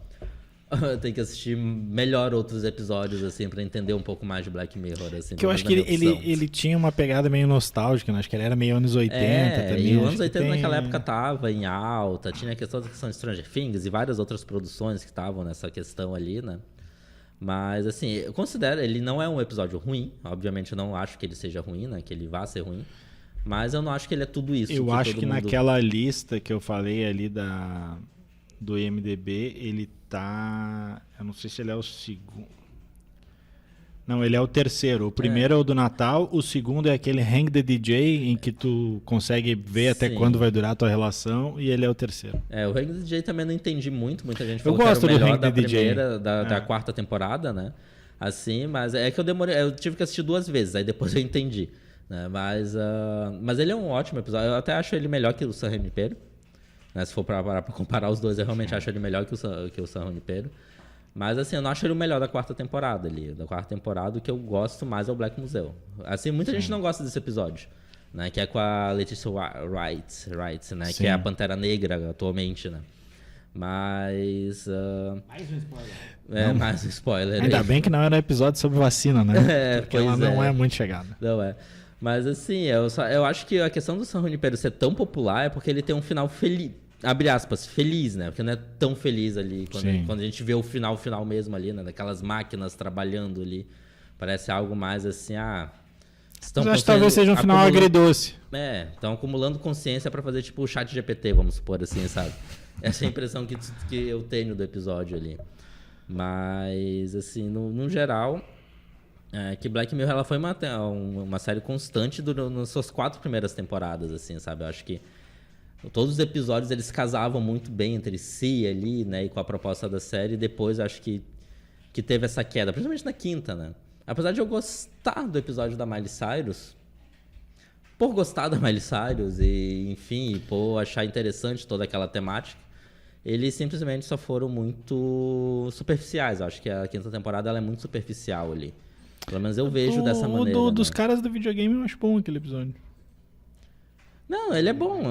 Tem que assistir melhor outros episódios, assim, pra entender um pouco mais de Black Mirror, assim. Que eu acho que ele tinha uma pegada meio nostálgica, né? Acho que ele era meio anos 80 também. E os anos 80 naquela época tava em alta, tinha a questão de Stranger Things e várias outras produções que estavam nessa questão ali, né? Mas, assim, eu considero, ele não é um episódio ruim, obviamente eu não acho que ele seja ruim, né? Que ele vá ser ruim. Mas eu não acho que ele é tudo isso. Eu acho que naquela lista que eu falei ali do IMDb, ele tá... Eu não sei se ele é o segundo... Não, ele é o terceiro. O primeiro é o do Natal, o segundo é aquele Hang the DJ, em que tu consegue ver até quando vai durar a tua relação, e ele é o terceiro. O Hang the DJ também não entendi muito. Muita gente falou que era o melhor da primeira, da quarta temporada, né? Assim, mas é que eu tive que assistir 2 vezes, aí depois eu entendi. Né? Mas ele é um ótimo episódio. Eu até acho ele melhor que o San Junipero. Né? Se for para comparar os dois, eu realmente acho ele melhor que o San Junipero. Mas, assim, eu não acho ele o melhor da quarta temporada ali. Da quarta temporada, o que eu gosto mais é o Black Museu. Assim, muita gente não gosta desse episódio, né? Que é com a Letitia Wright, né? Que é a Pantera Negra atualmente, né? Mas... Mais um spoiler. Mais um spoiler. Ainda bem que não era um episódio sobre vacina, né? Porque ela não é muito chegada. Não é. Mas, assim, eu acho que a questão do San Junipero ser tão popular é porque ele tem um final feliz. Abre aspas, feliz, né? Porque não é tão feliz ali quando a gente vê o final mesmo ali, né? Daquelas máquinas trabalhando ali. Parece algo mais assim, Mas acho que talvez seja um final agridoce. Estão acumulando consciência pra fazer tipo o chat GPT, vamos supor assim, sabe? Essa é a impressão que eu tenho do episódio ali. Mas, assim, no geral, que Black Mirror ela foi uma série constante nas suas 4 primeiras temporadas, assim, sabe? Eu acho que todos os episódios eles casavam muito bem entre si ali, né? E com a proposta da série. Depois acho que teve essa queda, principalmente na quinta, né? Apesar de eu gostar do episódio da Miley Cyrus, por gostar da Miley Cyrus e, enfim, por achar interessante toda aquela temática, eles simplesmente só foram muito superficiais. Eu acho que a quinta temporada ela é muito superficial ali. Pelo menos eu vejo dessa maneira. Dos caras do videogame eu acho bom aquele episódio. Não, ele é bom.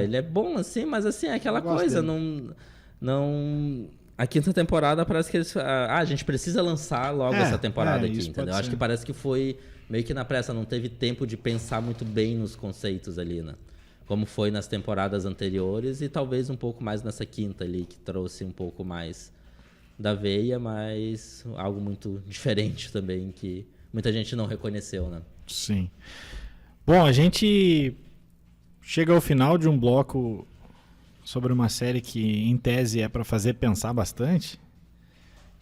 Ele é bom, assim, mas assim, é aquela coisa. Não. A quinta temporada parece que eles. A gente precisa lançar logo essa temporada aqui, entendeu? Acho que parece que foi meio que na pressa, não teve tempo de pensar muito bem nos conceitos ali, né? como foi nas temporadas anteriores, e talvez um pouco mais nessa quinta ali, que trouxe um pouco mais da veia, mas algo muito diferente também, que muita gente não reconheceu, né? Sim. Bom, a gente chega ao final de um bloco sobre uma série que, em tese, é para fazer pensar bastante.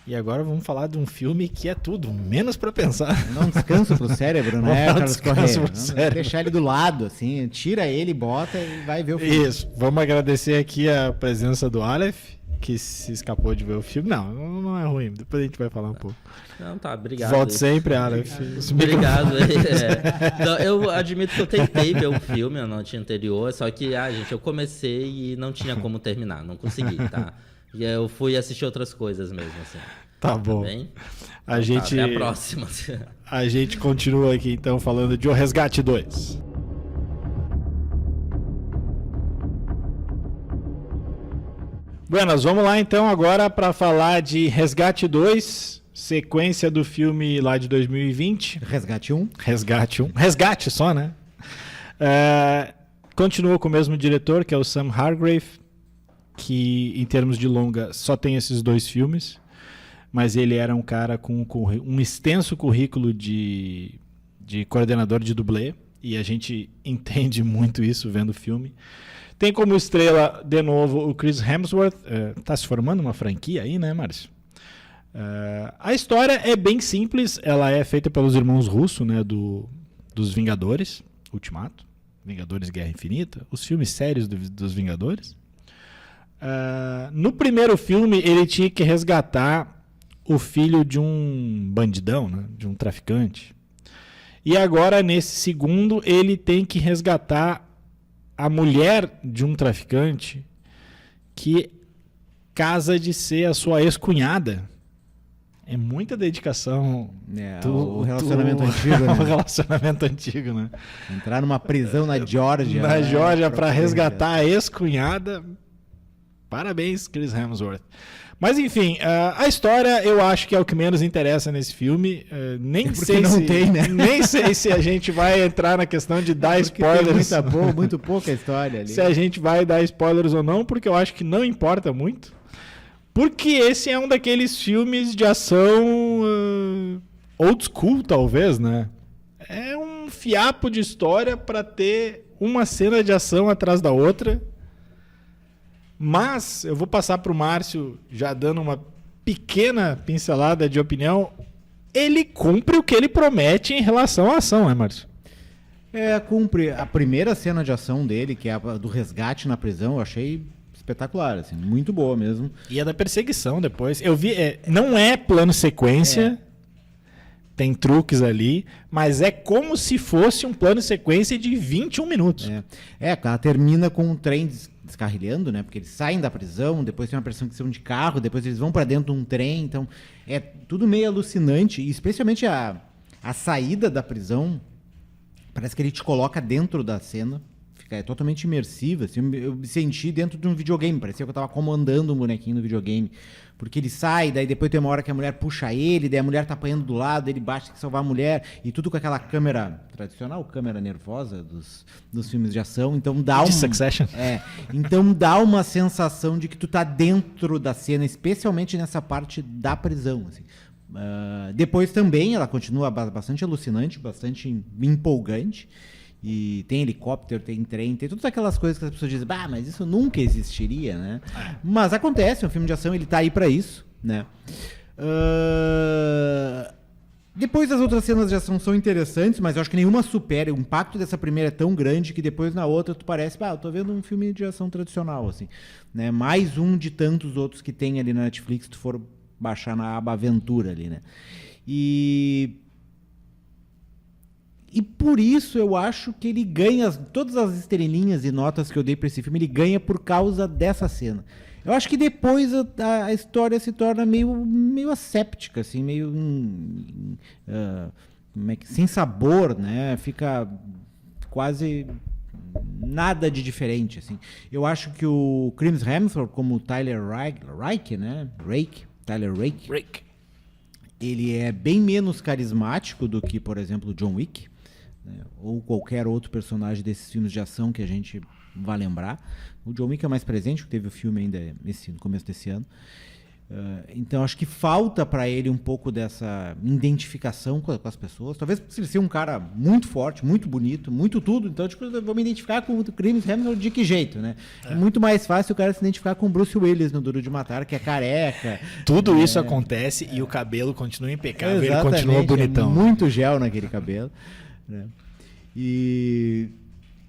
E agora vamos falar de um filme que é tudo, menos para pensar. Não descanso pro cérebro, né, Carlos Corrêa? Deixar ele do lado, assim, tira ele, bota e vai ver o filme. Isso. Vamos agradecer aqui a presença do Aleph, que se escapou de ver o filme. Não é ruim, depois a gente vai falar um pouco. Não, tá, obrigado. Volte sempre, Aleph. Obrigado. Então, eu admito que eu tentei ver o filme na noite anterior, só que, gente, eu comecei e não tinha como terminar, não consegui, tá? E eu fui assistir outras coisas mesmo, assim. Tá bom. Tá bem? Até a próxima. A gente continua aqui, então, falando de O Resgate 2. Buenas, vamos lá então agora para falar de Resgate 2, sequência do filme lá de 2020. Resgate 1. Resgate só, né? Continua com o mesmo diretor, que é o Sam Hargrave, que em termos de longa só tem esses 2 filmes, mas ele era um cara com um extenso currículo de coordenador de dublê, e a gente entende muito isso vendo o filme. Tem como estrela, de novo, o Chris Hemsworth. Tá se formando uma franquia aí, né, Márcio? A história é bem simples. Ela é feita pelos irmãos Russo, né, dos Vingadores, Ultimato, Vingadores Guerra Infinita, os filmes sérios dos Vingadores. No primeiro filme, ele tinha que resgatar o filho de um bandidão, né, de um traficante. E agora, nesse segundo, ele tem que resgatar a mulher de um traficante que casa de ser a sua ex-cunhada. É muita dedicação. O relacionamento antigo, né? O relacionamento antigo, né? Entrar numa prisão na Geórgia. Na Geórgia para resgatar a ex-cunhada. Parabéns, Chris Hemsworth. Mas enfim, a história eu acho que é o que menos interessa nesse filme. Nem sei não tem, né? Nem sei se a gente vai entrar na questão de dar spoilers. Tem muito pouca história ali. Se a gente vai dar spoilers ou não, porque eu acho que não importa muito. Porque esse é um daqueles filmes de ação old school, talvez, né? É um fiapo de história para ter uma cena de ação atrás da outra. Mas eu vou passar para o Márcio, já dando uma pequena pincelada de opinião. Ele cumpre o que ele promete em relação à ação, né, Márcio? Cumpre. A primeira cena de ação dele, que é a do resgate na prisão, eu achei espetacular, assim, muito boa mesmo. E a da perseguição depois. Eu vi, não é plano sequência, tem truques ali, mas é como se fosse um plano sequência de 21 minutos. Ela termina com um trem descarrilhando, né? Porque eles saem da prisão, depois tem uma perseguição de carro, depois eles vão para dentro de um trem, então é tudo meio alucinante, e especialmente a saída da prisão, parece que ele te coloca dentro da cena, é totalmente imersiva, assim, eu me senti dentro de um videogame, parecia que eu estava comandando um bonequinho no videogame, porque ele sai, daí depois tem uma hora que a mulher puxa ele, daí a mulher tá apanhando do lado, ele bate, tem que salvar a mulher, e tudo com aquela câmera tradicional, câmera nervosa dos filmes de ação, então dá Succession. Então dá uma sensação de que tu tá dentro da cena, especialmente nessa parte da prisão, assim. Depois também ela continua bastante alucinante, bastante empolgante. E tem helicóptero, tem trem, tem todas aquelas coisas que as pessoas dizem, mas isso nunca existiria, né? Mas acontece, um filme de ação, ele tá aí pra isso, né? Depois as outras cenas de ação são interessantes, mas eu acho que nenhuma supera. O impacto dessa primeira é tão grande que depois na outra tu parece, eu tô vendo um filme de ação tradicional, assim, né? Mais um de tantos outros que tem ali na Netflix, se tu for baixar na aba Aventura ali, né? E por isso eu acho que ele ganha todas as estrelinhas e notas que eu dei para esse filme, ele ganha por causa dessa cena. Eu acho que depois a história se torna meio asséptica, assim, meio sem sabor, né? Fica quase nada de diferente, assim. Eu acho que o Chris Hemsworth, como o Tyler Rake, né? Tyler Rake. Ele é bem menos carismático do que, por exemplo, o John Wick. né? Ou qualquer outro personagem desses filmes de ação que a gente vai lembrar. O John Wick é mais presente, porque teve o filme ainda no começo desse ano. Então acho que falta para ele um pouco dessa identificação com as pessoas. Talvez se ele ser um cara muito forte, muito bonito, muito tudo, então tipo, eu vou me identificar com o Chris Hemsworth de que jeito, né? É muito mais fácil o cara se identificar com o Bruce Willis no Duro de Matar, que é careca. Tudo isso acontece e o cabelo continua impecável, ele continua bonitão. Muito gel naquele cabelo, né?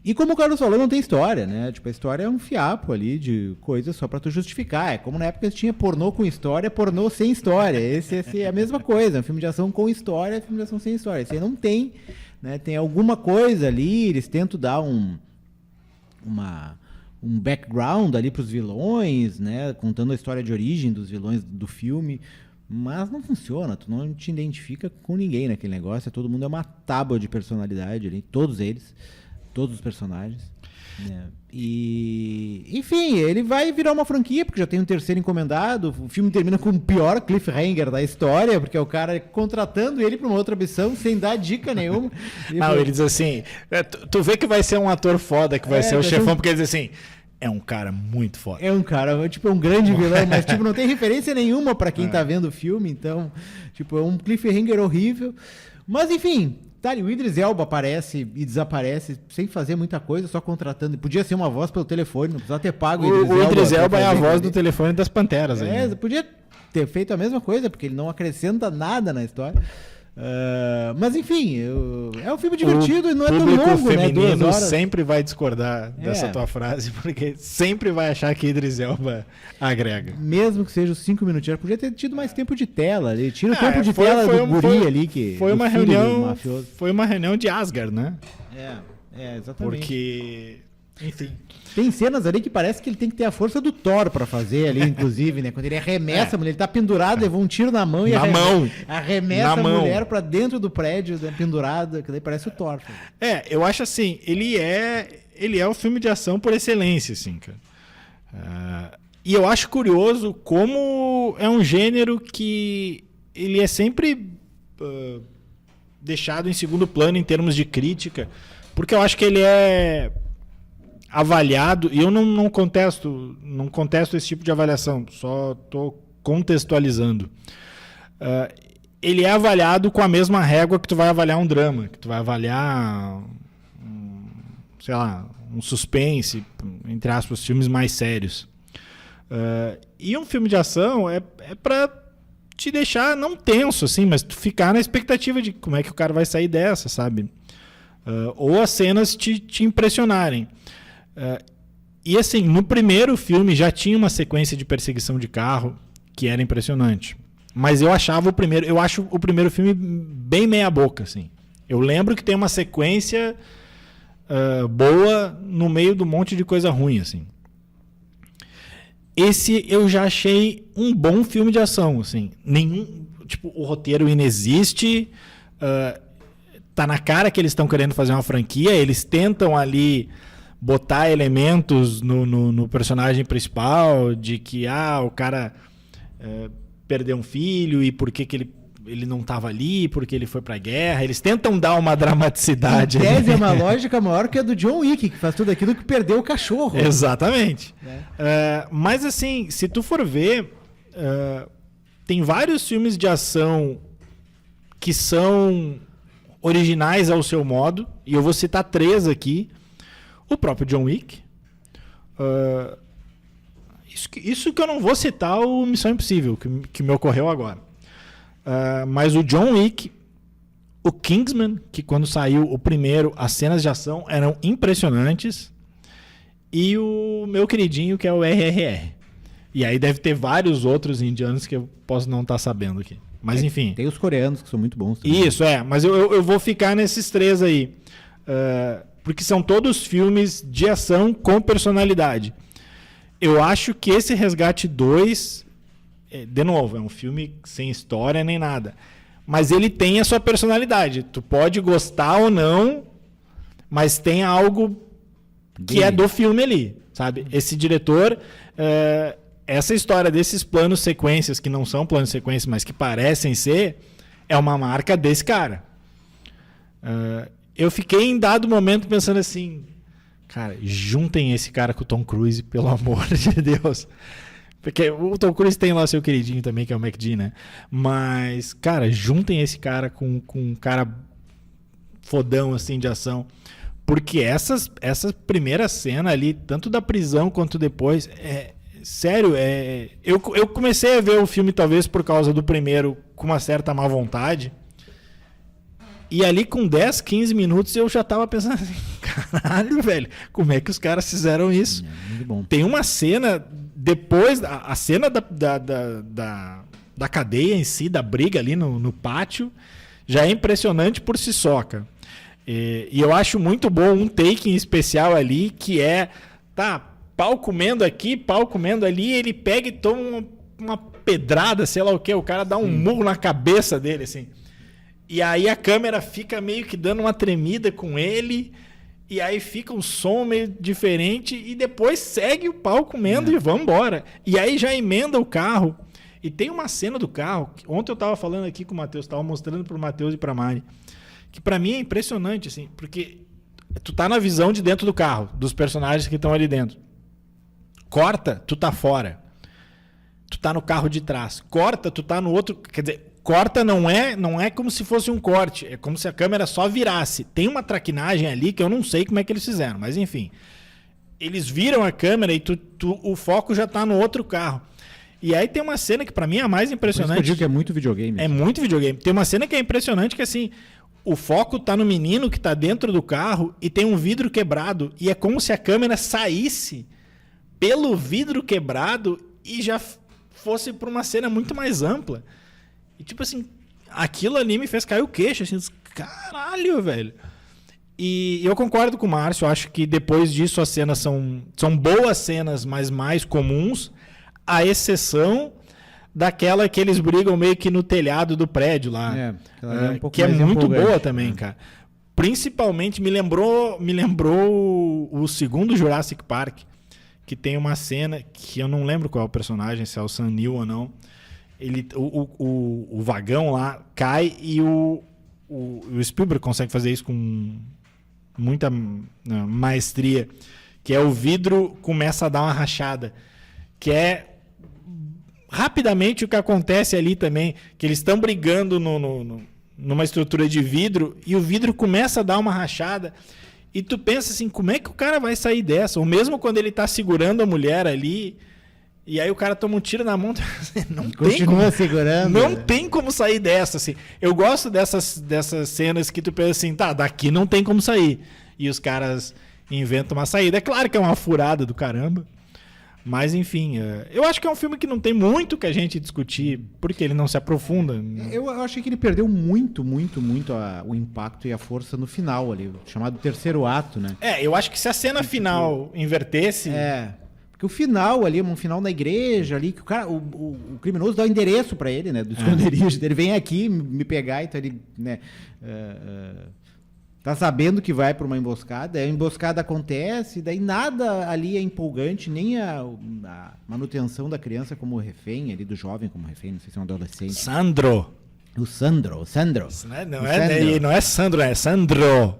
E como o Carlos falou, não tem história, né? Tipo, a história é um fiapo ali de coisas só pra tu justificar. É como na época tinha pornô com história, pornô sem história. Esse é a mesma coisa. Um filme de ação com história, filme de ação sem história. Esse aí não tem, né? Tem alguma coisa ali, eles tentam dar um background ali pros vilões, né? Contando a história de origem dos vilões do filme. Mas não funciona, tu não te identifica com ninguém naquele negócio. Todo mundo é uma tábua de personalidade ali, todos eles. Todos os personagens. Né? E, enfim, ele vai virar uma franquia, porque já tem um terceiro encomendado. O filme termina com o pior cliffhanger da história, porque é o cara contratando ele para uma outra missão sem dar dica nenhuma. Ele diz assim: tu vê que vai ser um ator foda, que vai ser o chefão, porque ele diz assim: é um cara muito foda. É um cara, tipo, é um grande vilão, mas tipo, não tem referência nenhuma para quem tá vendo o filme, então, tipo, é um cliffhanger horrível. Mas, enfim. O Idris Elba aparece e desaparece sem fazer muita coisa, só contratando. Podia ser uma voz pelo telefone, não precisava ter pago o Idris Elba é a voz do telefone das Panteras. Podia ter feito a mesma coisa, porque ele não acrescenta nada na história. Mas enfim, é um filme divertido e não é tão longo, o feminino, né? 2 horas. Sempre vai discordar dessa tua frase, porque sempre vai achar que Idris Elba agrega. Mesmo que seja os 5 minutinhos, podia ter tido mais tempo de tela. Ele tira o tempo de tela do guri ali que foi uma reunião de Asgard, né? Exatamente. Porque, enfim, tem cenas ali que parece que ele tem que ter a força do Thor pra fazer ali, inclusive, né? Quando ele arremessa a mulher, ele tá pendurado, levou um tiro na mão e arremessa a mulher pra dentro do prédio, né, pendurada, que daí parece o Thor. Eu acho assim, ele é o filme de ação por excelência, assim, cara. E eu acho curioso como é um gênero que ele é sempre deixado em segundo plano em termos de crítica, porque eu acho que ele é avaliado, e eu não contesto esse tipo de avaliação, só estou contextualizando. Ele é avaliado com a mesma régua que tu vai avaliar um drama, que tu vai avaliar, sei lá, um suspense, entre aspas, filmes mais sérios. E um filme de ação é para te deixar não tenso, assim, mas tu ficar na expectativa de como é que o cara vai sair dessa, sabe? Ou as cenas te impressionarem. E assim, no primeiro filme já tinha uma sequência de perseguição de carro que era impressionante. Mas eu acho o primeiro filme bem meia boca, assim. Eu lembro que tem uma sequência boa no meio do monte de coisa ruim, assim. Esse eu já achei um bom filme de ação, assim. O roteiro inexiste, tá na cara que eles estão querendo fazer uma franquia, eles tentam ali botar elementos no personagem principal de que o cara perdeu um filho e por que ele não estava ali, porque ele foi pra guerra. Eles tentam dar uma dramaticidade. Em tese, é uma lógica maior que a do John Wick, que faz tudo aquilo que perdeu o cachorro. Exatamente. Mas assim, se tu for ver, tem vários filmes de ação que são originais ao seu modo, e eu vou citar 3 aqui. O próprio John Wick. Isso que eu não vou citar o Missão Impossível, que me ocorreu agora. Mas o John Wick, o Kingsman, que quando saiu o primeiro, as cenas de ação eram impressionantes. E o meu queridinho, que é o RRR. E aí deve ter vários outros indianos que eu posso não estar sabendo aqui. Mas enfim. Tem os coreanos que são muito bons também. Isso, mas eu vou ficar nesses 3 aí. Porque são todos filmes de ação com personalidade. Eu acho que esse Resgate 2, de novo, é um filme sem história nem nada. Mas ele tem a sua personalidade. Tu pode gostar ou não, mas tem algo que é do filme ali, sabe? Esse diretor, essa história desses planos sequências, que não são planos sequências, mas que parecem ser, é uma marca desse cara. eu fiquei em dado momento pensando assim, cara, juntem esse cara com o Tom Cruise, pelo amor de Deus. Porque o Tom Cruise tem lá seu queridinho também, que é o MacD, né? Mas, cara, juntem esse cara com um cara fodão, assim, de ação. Porque essa primeira cena ali, tanto da prisão quanto depois, sério, eu comecei a ver o filme talvez por causa do primeiro com uma certa má vontade. E ali com 10, 15 minutos eu já tava pensando assim, caralho, velho, como é que os caras fizeram isso? Muito bom. Tem uma cena depois, a cena da cadeia em si, da briga ali no pátio, já é impressionante por si só, cara. E eu acho muito bom um take em especial ali, que pau comendo aqui, pau comendo ali, ele pega e toma uma pedrada, sei lá o que, o cara dá um murro na cabeça dele, assim. E aí a câmera fica meio que dando uma tremida com ele, e aí fica um som meio diferente, e depois segue o pau comendo e vambora. E aí já emenda o carro. E tem uma cena do carro, que ontem eu tava falando aqui com o Matheus, tava mostrando pro Matheus e pra Mari, que pra mim é impressionante, assim, porque tu tá na visão de dentro do carro, dos personagens que estão ali dentro. Corta, tu tá fora. Tu tá no carro de trás. Corta, tu tá no outro, quer dizer, corta não é como se fosse um corte, é como se a câmera só virasse. Tem uma traquinagem ali que eu não sei como é que eles fizeram, mas enfim. Eles viram a câmera e o foco já tá no outro carro. E aí tem uma cena que pra mim é a mais impressionante. Por isso que eu digo que é muito videogame. É muito videogame. Tem uma cena que é impressionante que assim, o foco tá no menino que tá dentro do carro e tem um vidro quebrado e é como se a câmera saísse pelo vidro quebrado e já fosse pra uma cena muito mais ampla. E tipo assim, aquilo ali me fez cair o queixo, assim, caralho, velho. E eu concordo com o Márcio, eu acho que depois disso as cenas são boas cenas, mas mais comuns, à exceção daquela que eles brigam meio que no telhado do prédio lá, que é muito boa também, cara. Principalmente me lembrou o segundo Jurassic Park, que tem uma cena que eu não lembro qual é o personagem, se é o Sam Neill ou não. O vagão lá cai e o Spielberg consegue fazer isso com muita maestria, que é o vidro começa a dar uma rachada, que é rapidamente o que acontece ali também, que eles estão brigando numa estrutura de vidro e o vidro começa a dar uma rachada e tu pensa assim, como é que o cara vai sair dessa? Ou mesmo quando ele tá segurando a mulher ali e aí o cara toma um tiro na mão, continua segurando. Não tem como sair dessa, assim. Eu gosto dessas cenas que tu pensa assim, daqui não tem como sair. E os caras inventam uma saída. É claro que é uma furada do caramba. Mas, enfim, eu acho que é um filme que não tem muito que a gente discutir, porque ele não se aprofunda. Eu achei que ele perdeu muito o impacto e a força no final ali, chamado terceiro ato, né? Eu acho que se a cena final invertesse... Porque o final ali, um final na igreja ali, que o cara, o criminoso dá o endereço pra ele, né? Do esconderijo dele, vem aqui me pegar, então ele, né? Tá sabendo que vai pra uma emboscada, a emboscada acontece, daí nada ali é empolgante, nem a manutenção da criança como refém, ali do jovem como refém, não sei se é um adolescente. Sandro. O Sandro. Não é Sandro, é Sandro.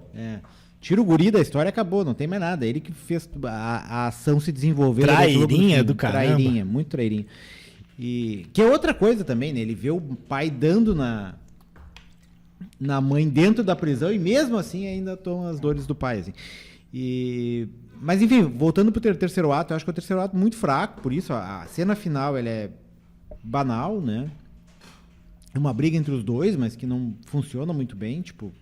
Tira o guri da história, acabou, não tem mais nada. Ele que fez a ação se desenvolver. Trairinha do caramba. Trairinha, muito trairinha. E que é outra coisa também, né? Ele vê o pai dando na mãe dentro da prisão e mesmo assim ainda toma as dores do pai, assim. Mas enfim, voltando pro terceiro ato, eu acho que é o terceiro ato muito fraco, por isso a cena final ela é banal, né? É uma briga entre os dois, mas que não funciona muito bem, tipo...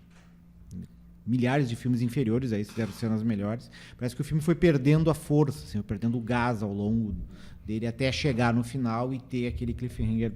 Milhares de filmes inferiores a isso fizeram cenas melhores. Parece que o filme foi perdendo a força, assim, perdendo o gás ao longo dele até chegar no final e ter aquele cliffhanger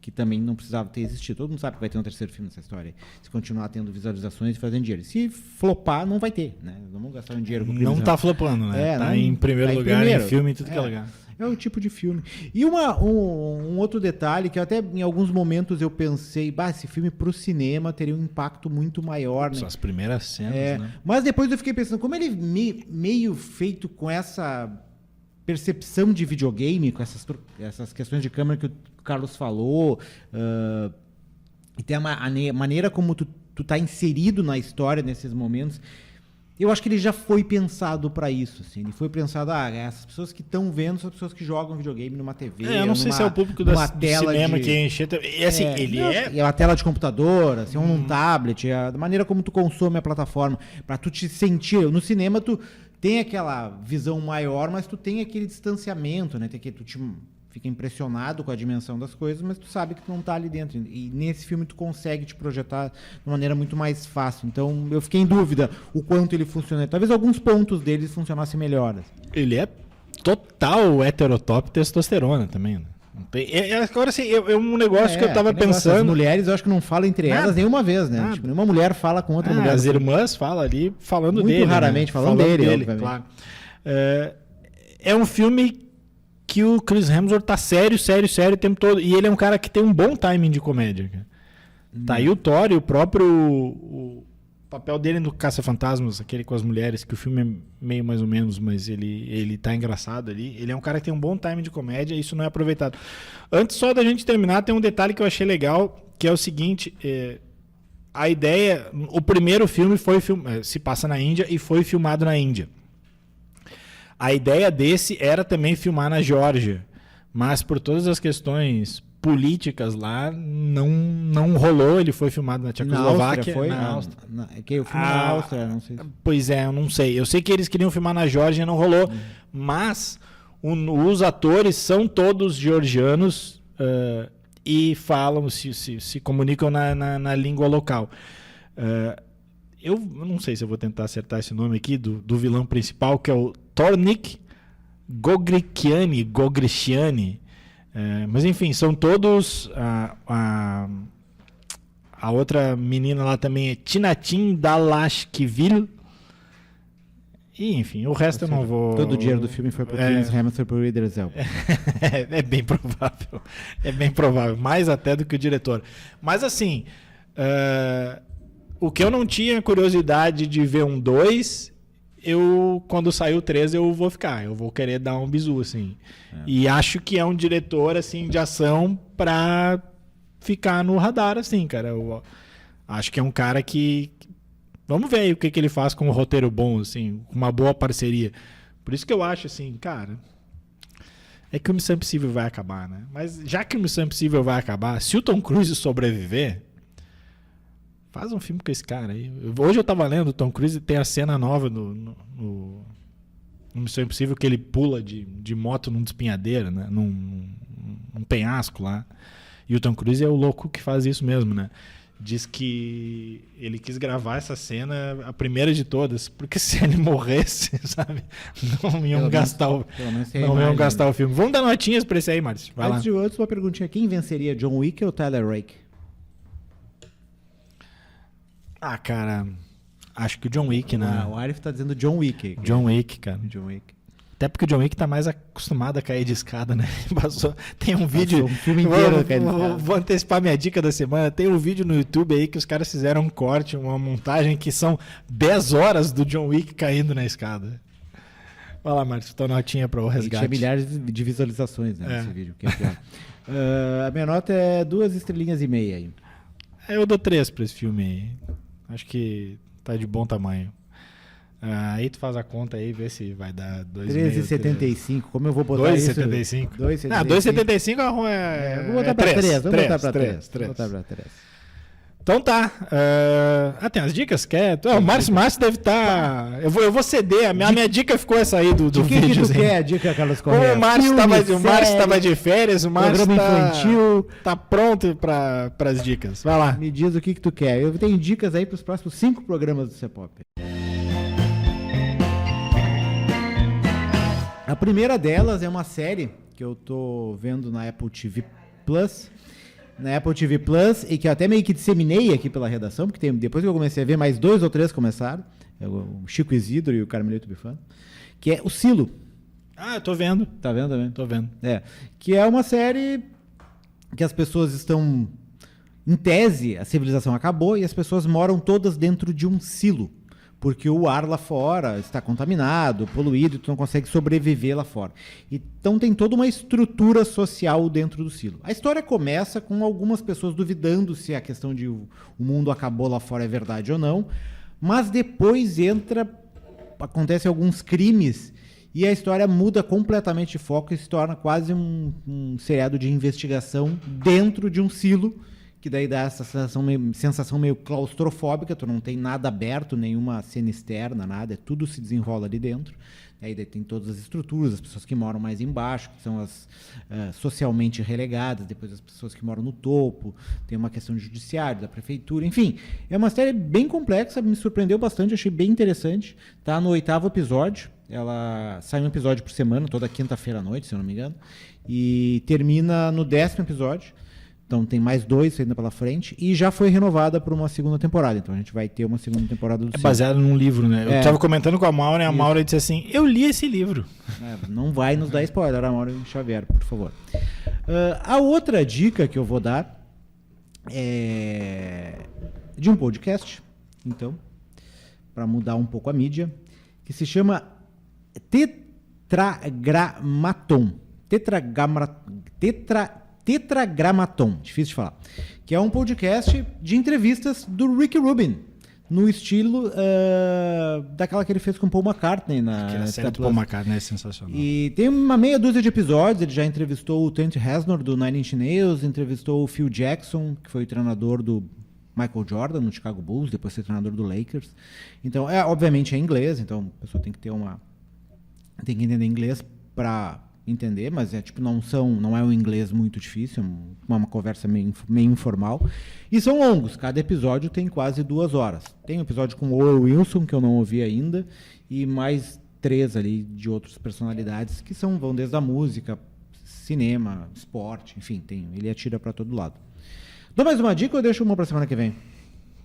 que também não precisava ter existido. Todo mundo sabe que vai ter um terceiro filme nessa história. Se continuar tendo visualizações e fazendo dinheiro. Se flopar, não vai ter, né? Não vamos gastar um dinheiro com Não tá flopando, né? Tá em primeiro lugar, em filme, em tudo que é lugar. É o tipo de filme. E um outro detalhe que até em alguns momentos eu pensei, esse filme pro cinema teria um impacto muito maior, né? São as primeiras cenas, né? Mas depois eu fiquei pensando, como ele meio feito com essa percepção de videogame, com essas questões de câmera que o Carlos falou, e tem a maneira como tu tu tá inserido na história nesses momentos. Eu acho que ele já foi pensado para isso, assim. Ele foi pensado, essas pessoas que estão vendo são as pessoas que jogam videogame numa TV. Eu não sei se é o público do cinema que enche. E assim, é uma tela de computador, assim, um tablet, a maneira como tu consome a plataforma, para tu te sentir. No cinema tu tem aquela visão maior, mas tu tem aquele distanciamento, né? Tu fica impressionado com a dimensão das coisas, mas tu sabe que tu não tá ali dentro. E nesse filme tu consegue te projetar de uma maneira muito mais fácil. Então eu fiquei em dúvida o quanto ele funciona. Talvez alguns pontos dele funcionassem melhor. Ele é total heterotop testosterona também, né? Agora sim, é um negócio que eu tava pensando. As mulheres, eu acho que não falam entre elas nenhuma vez, né? Tipo, nenhuma mulher fala com outra mulher. As irmãs falam ali, falando muito dele. Muito raramente, né? falando dele, claro. É um filme que o Chris Hemsworth tá sério o tempo todo. E ele é um cara que tem um bom timing de comédia. Cara. Tá aí o Thor e o próprio... O papel dele no Caça-Fantasmas, aquele com as mulheres, que o filme é meio mais ou menos, mas ele tá engraçado ali. Ele é um cara que tem um bom timing de comédia e isso não é aproveitado. Antes só da gente terminar, tem um detalhe que eu achei legal, que é o seguinte... a ideia... O primeiro filme se passa na Índia e foi filmado na Índia. A ideia desse era também filmar na Geórgia, mas por todas as questões políticas lá, não rolou. Ele foi filmado na Tchecoslováquia. Na Áustria. Eu filmo na Áustria, não sei. Pois é, eu não sei. Eu sei que eles queriam filmar na Geórgia e não rolou, mas os atores são todos georgianos e falam, se comunicam na língua local. Eu não sei se eu vou tentar acertar esse nome aqui do vilão principal, que é o Tornik Gogrishiani. Mas enfim, são todos... A outra menina lá também é Tinatin Dalashkivil. E enfim, o resto eu não vou... Todo o dinheiro do filme foi para o Chris Hemsworth e para o Idris Elba. É bem provável. É bem provável. Mais até do que o diretor. Mas assim... O que eu não tinha curiosidade de ver um 2, quando sair o 3 eu vou ficar. Eu vou querer dar um bizu, assim. E acho que é um diretor, assim, de ação pra ficar no radar, assim, cara. Eu acho que é um cara que... Vamos ver aí o que ele faz com um roteiro bom, assim, com uma boa parceria. Por isso que eu acho, assim, cara... É que o Missão Impossível vai acabar, né? Mas já que o Missão Impossível vai acabar, se o Tom Cruise sobreviver... Faz um filme com esse cara aí. Hoje eu tava lendo, o Tom Cruise tem a cena nova no Missão Impossível que ele pula de moto num despenhadeiro, né? Num penhasco lá. E o Tom Cruise é o louco que faz isso mesmo, né? Diz que ele quis gravar essa cena, a primeira de todas, porque se ele morresse, sabe? Não iam gastar o filme. Vamos dar notinhas pra esse aí, Márcio. Vai lá. Antes uma perguntinha. Quem venceria, John Wick ou Tyler Rake? Cara, acho que o John Wick, né? O Arif tá dizendo John Wick. John Wick, cara. John Wick. Até porque o John Wick tá mais acostumado a cair de escada, né? Tem um vídeo... Um filme inteiro a cair de escada. Vou antecipar minha dica da semana. Tem um vídeo no YouTube aí que os caras fizeram um corte, uma montagem que são 10 horas do John Wick caindo na escada. Vai lá, Márcio, tua notinha para o resgate. Tinha milhares de visualizações, né, nesse vídeo. Que é pior. A minha nota é 2,5 estrelinhas aí. Eu dou 3 para esse filme aí. Acho que tá de bom tamanho. Aí tu faz a conta aí, vê se vai dar 13,75. Como eu vou botar 2,75? 2,75 é... Vou botar para 3. Vou botar para 3. Então tá. Tem as dicas? O Márcio deve estar... Eu vou ceder. A minha dica ficou essa aí do vídeo. O que tu quer a dica, Carlos Correia? O Márcio estava de férias. O Márcio infantil. Tá pronto para as dicas. Vai lá. Me diz o que tu quer. Eu tenho dicas aí para os próximos 5 programas do C-Pop. A primeira delas é uma série que eu tô vendo na Apple TV Plus. E que eu até meio que disseminei aqui pela redação, porque depois que eu comecei a ver, mais 2 ou 3 começaram, o Chico Isidro e o Carmelito Bifano, que é o Silo. Eu tô vendo. Tá vendo também? Tô vendo. Que é uma série que as pessoas estão... Em tese, a civilização acabou e as pessoas moram todas dentro de um silo. porque o ar lá fora está contaminado, poluído, e tu não consegue sobreviver lá fora. Então tem toda uma estrutura social dentro do silo. A história começa com algumas pessoas duvidando se a questão de o mundo acabou lá fora é verdade ou não, mas depois acontecem alguns crimes e a história muda completamente de foco e se torna quase um seriado de investigação dentro de um silo, que daí dá essa sensação meio claustrofóbica, tu não tem nada aberto, nenhuma cena externa, nada, tudo se desenrola ali dentro. Aí daí tem todas as estruturas, as pessoas que moram mais embaixo, que são as socialmente relegadas, depois as pessoas que moram no topo, tem uma questão de judiciário, da prefeitura, enfim. É uma série bem complexa, me surpreendeu bastante, achei bem interessante. Tá no 8º episódio, ela sai um episódio por semana, toda quinta-feira à noite, se eu não me engano, e termina no 10º episódio. Então tem mais 2 ainda pela frente. E já foi renovada por uma segunda temporada. Então a gente vai ter uma segunda temporada do É baseado num livro, né? Eu tava comentando com a Maura e a Maura disse assim, eu li esse livro. Não vai nos dar spoiler, a Maura Xavier, por favor. A outra dica que eu vou dar é de um podcast, então, para mudar um pouco a mídia, que se chama Tetragramaton. Tetragramaton, difícil de falar, que é um podcast de entrevistas do Rick Rubin, no estilo daquela que ele fez com Paul McCartney. Aquela série do Paul McCartney é sensacional. E tem uma meia dúzia de episódios, ele já entrevistou o Trent Reznor do Nine Inch Nails, entrevistou o Phil Jackson, que foi o treinador do Michael Jordan no Chicago Bulls, depois foi treinador do Lakers. Então, obviamente é inglês, então a pessoa tem que ter tem que entender inglês para entender, mas não é um inglês muito difícil, é uma conversa meio informal. E são longos, cada episódio tem quase 2 horas. Tem um episódio com o Owen Wilson, que eu não ouvi ainda, e mais 3 ali de outras personalidades que vão desde a música, cinema, esporte, enfim, ele atira para todo lado. Dou mais uma dica ou deixo uma para semana que vem?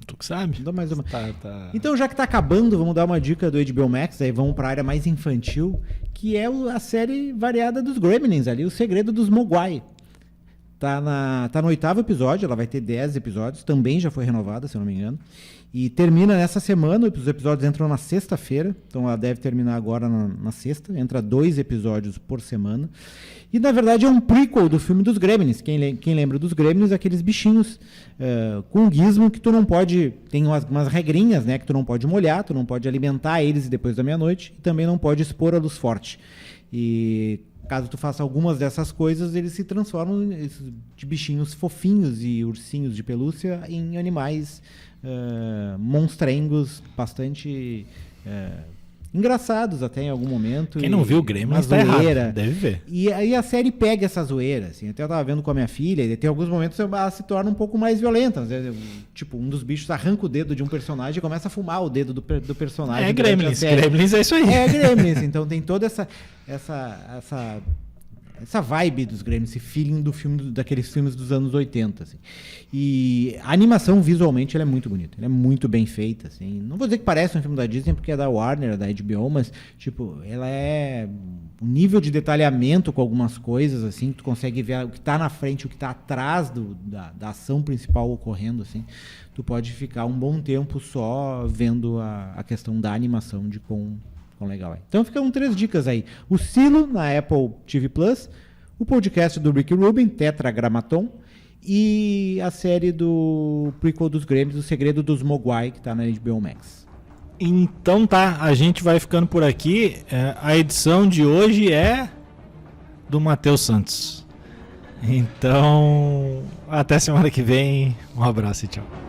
Tu que sabe. Dou mais uma. Tá. Então, já que tá acabando, vamos dar uma dica do HBO Max, aí vamos para a área mais infantil, que é a série variada dos Gremlins ali, O Segredo dos Mogwai. Tá no 8º episódio, ela vai ter 10 episódios, também já foi renovada, se eu não me engano. E termina nessa semana, os episódios entram na sexta-feira, então ela deve terminar agora na sexta, entra 2 episódios por semana. E na verdade é um prequel do filme dos Gremlins. Quem lembra dos Gremlins, aqueles bichinhos com gizmo que tu não pode, tem umas regrinhas, né, que tu não pode molhar, tu não pode alimentar eles depois da meia-noite e também não pode expor a luz forte. E caso tu faça algumas dessas coisas, eles se transformam de bichinhos fofinhos e ursinhos de pelúcia em animais monstrengos, bastante engraçados até em algum momento. Quem não viu o Gremlins tá errado, deve ver. E aí a série pega essa zoeira, assim. Até eu tava vendo com a minha filha, e tem alguns momentos que ela se torna um pouco mais violenta. Às vezes, tipo, um dos bichos arranca o dedo de um personagem e começa a fumar o dedo do personagem. É Gremlins, Gremlins é isso aí. É Gremlins, então tem toda essa vibe dos Gremlins, esse feeling daqueles filmes dos anos 80, assim. E a animação, visualmente, ela é muito bonita. Ela é muito bem feita, assim. Não vou dizer que parece um filme da Disney, porque é da Warner, é da HBO, mas, tipo, ela é um nível de detalhamento com algumas coisas, assim, que tu consegue ver o que tá na frente, o que tá atrás da ação principal ocorrendo, assim. Tu pode ficar um bom tempo só vendo a questão da animação, de quão legal é. Então ficam 3 dicas aí. O Silo na Apple TV Plus, o podcast do Rick Rubin, Tetragramaton, e a série do prequel dos Gremlins, O Segredo dos Mogwai, que está na HBO Max. Então tá, a gente vai ficando por aqui. A edição de hoje é do Matheus Santos. Então, até semana que vem. Um abraço e tchau.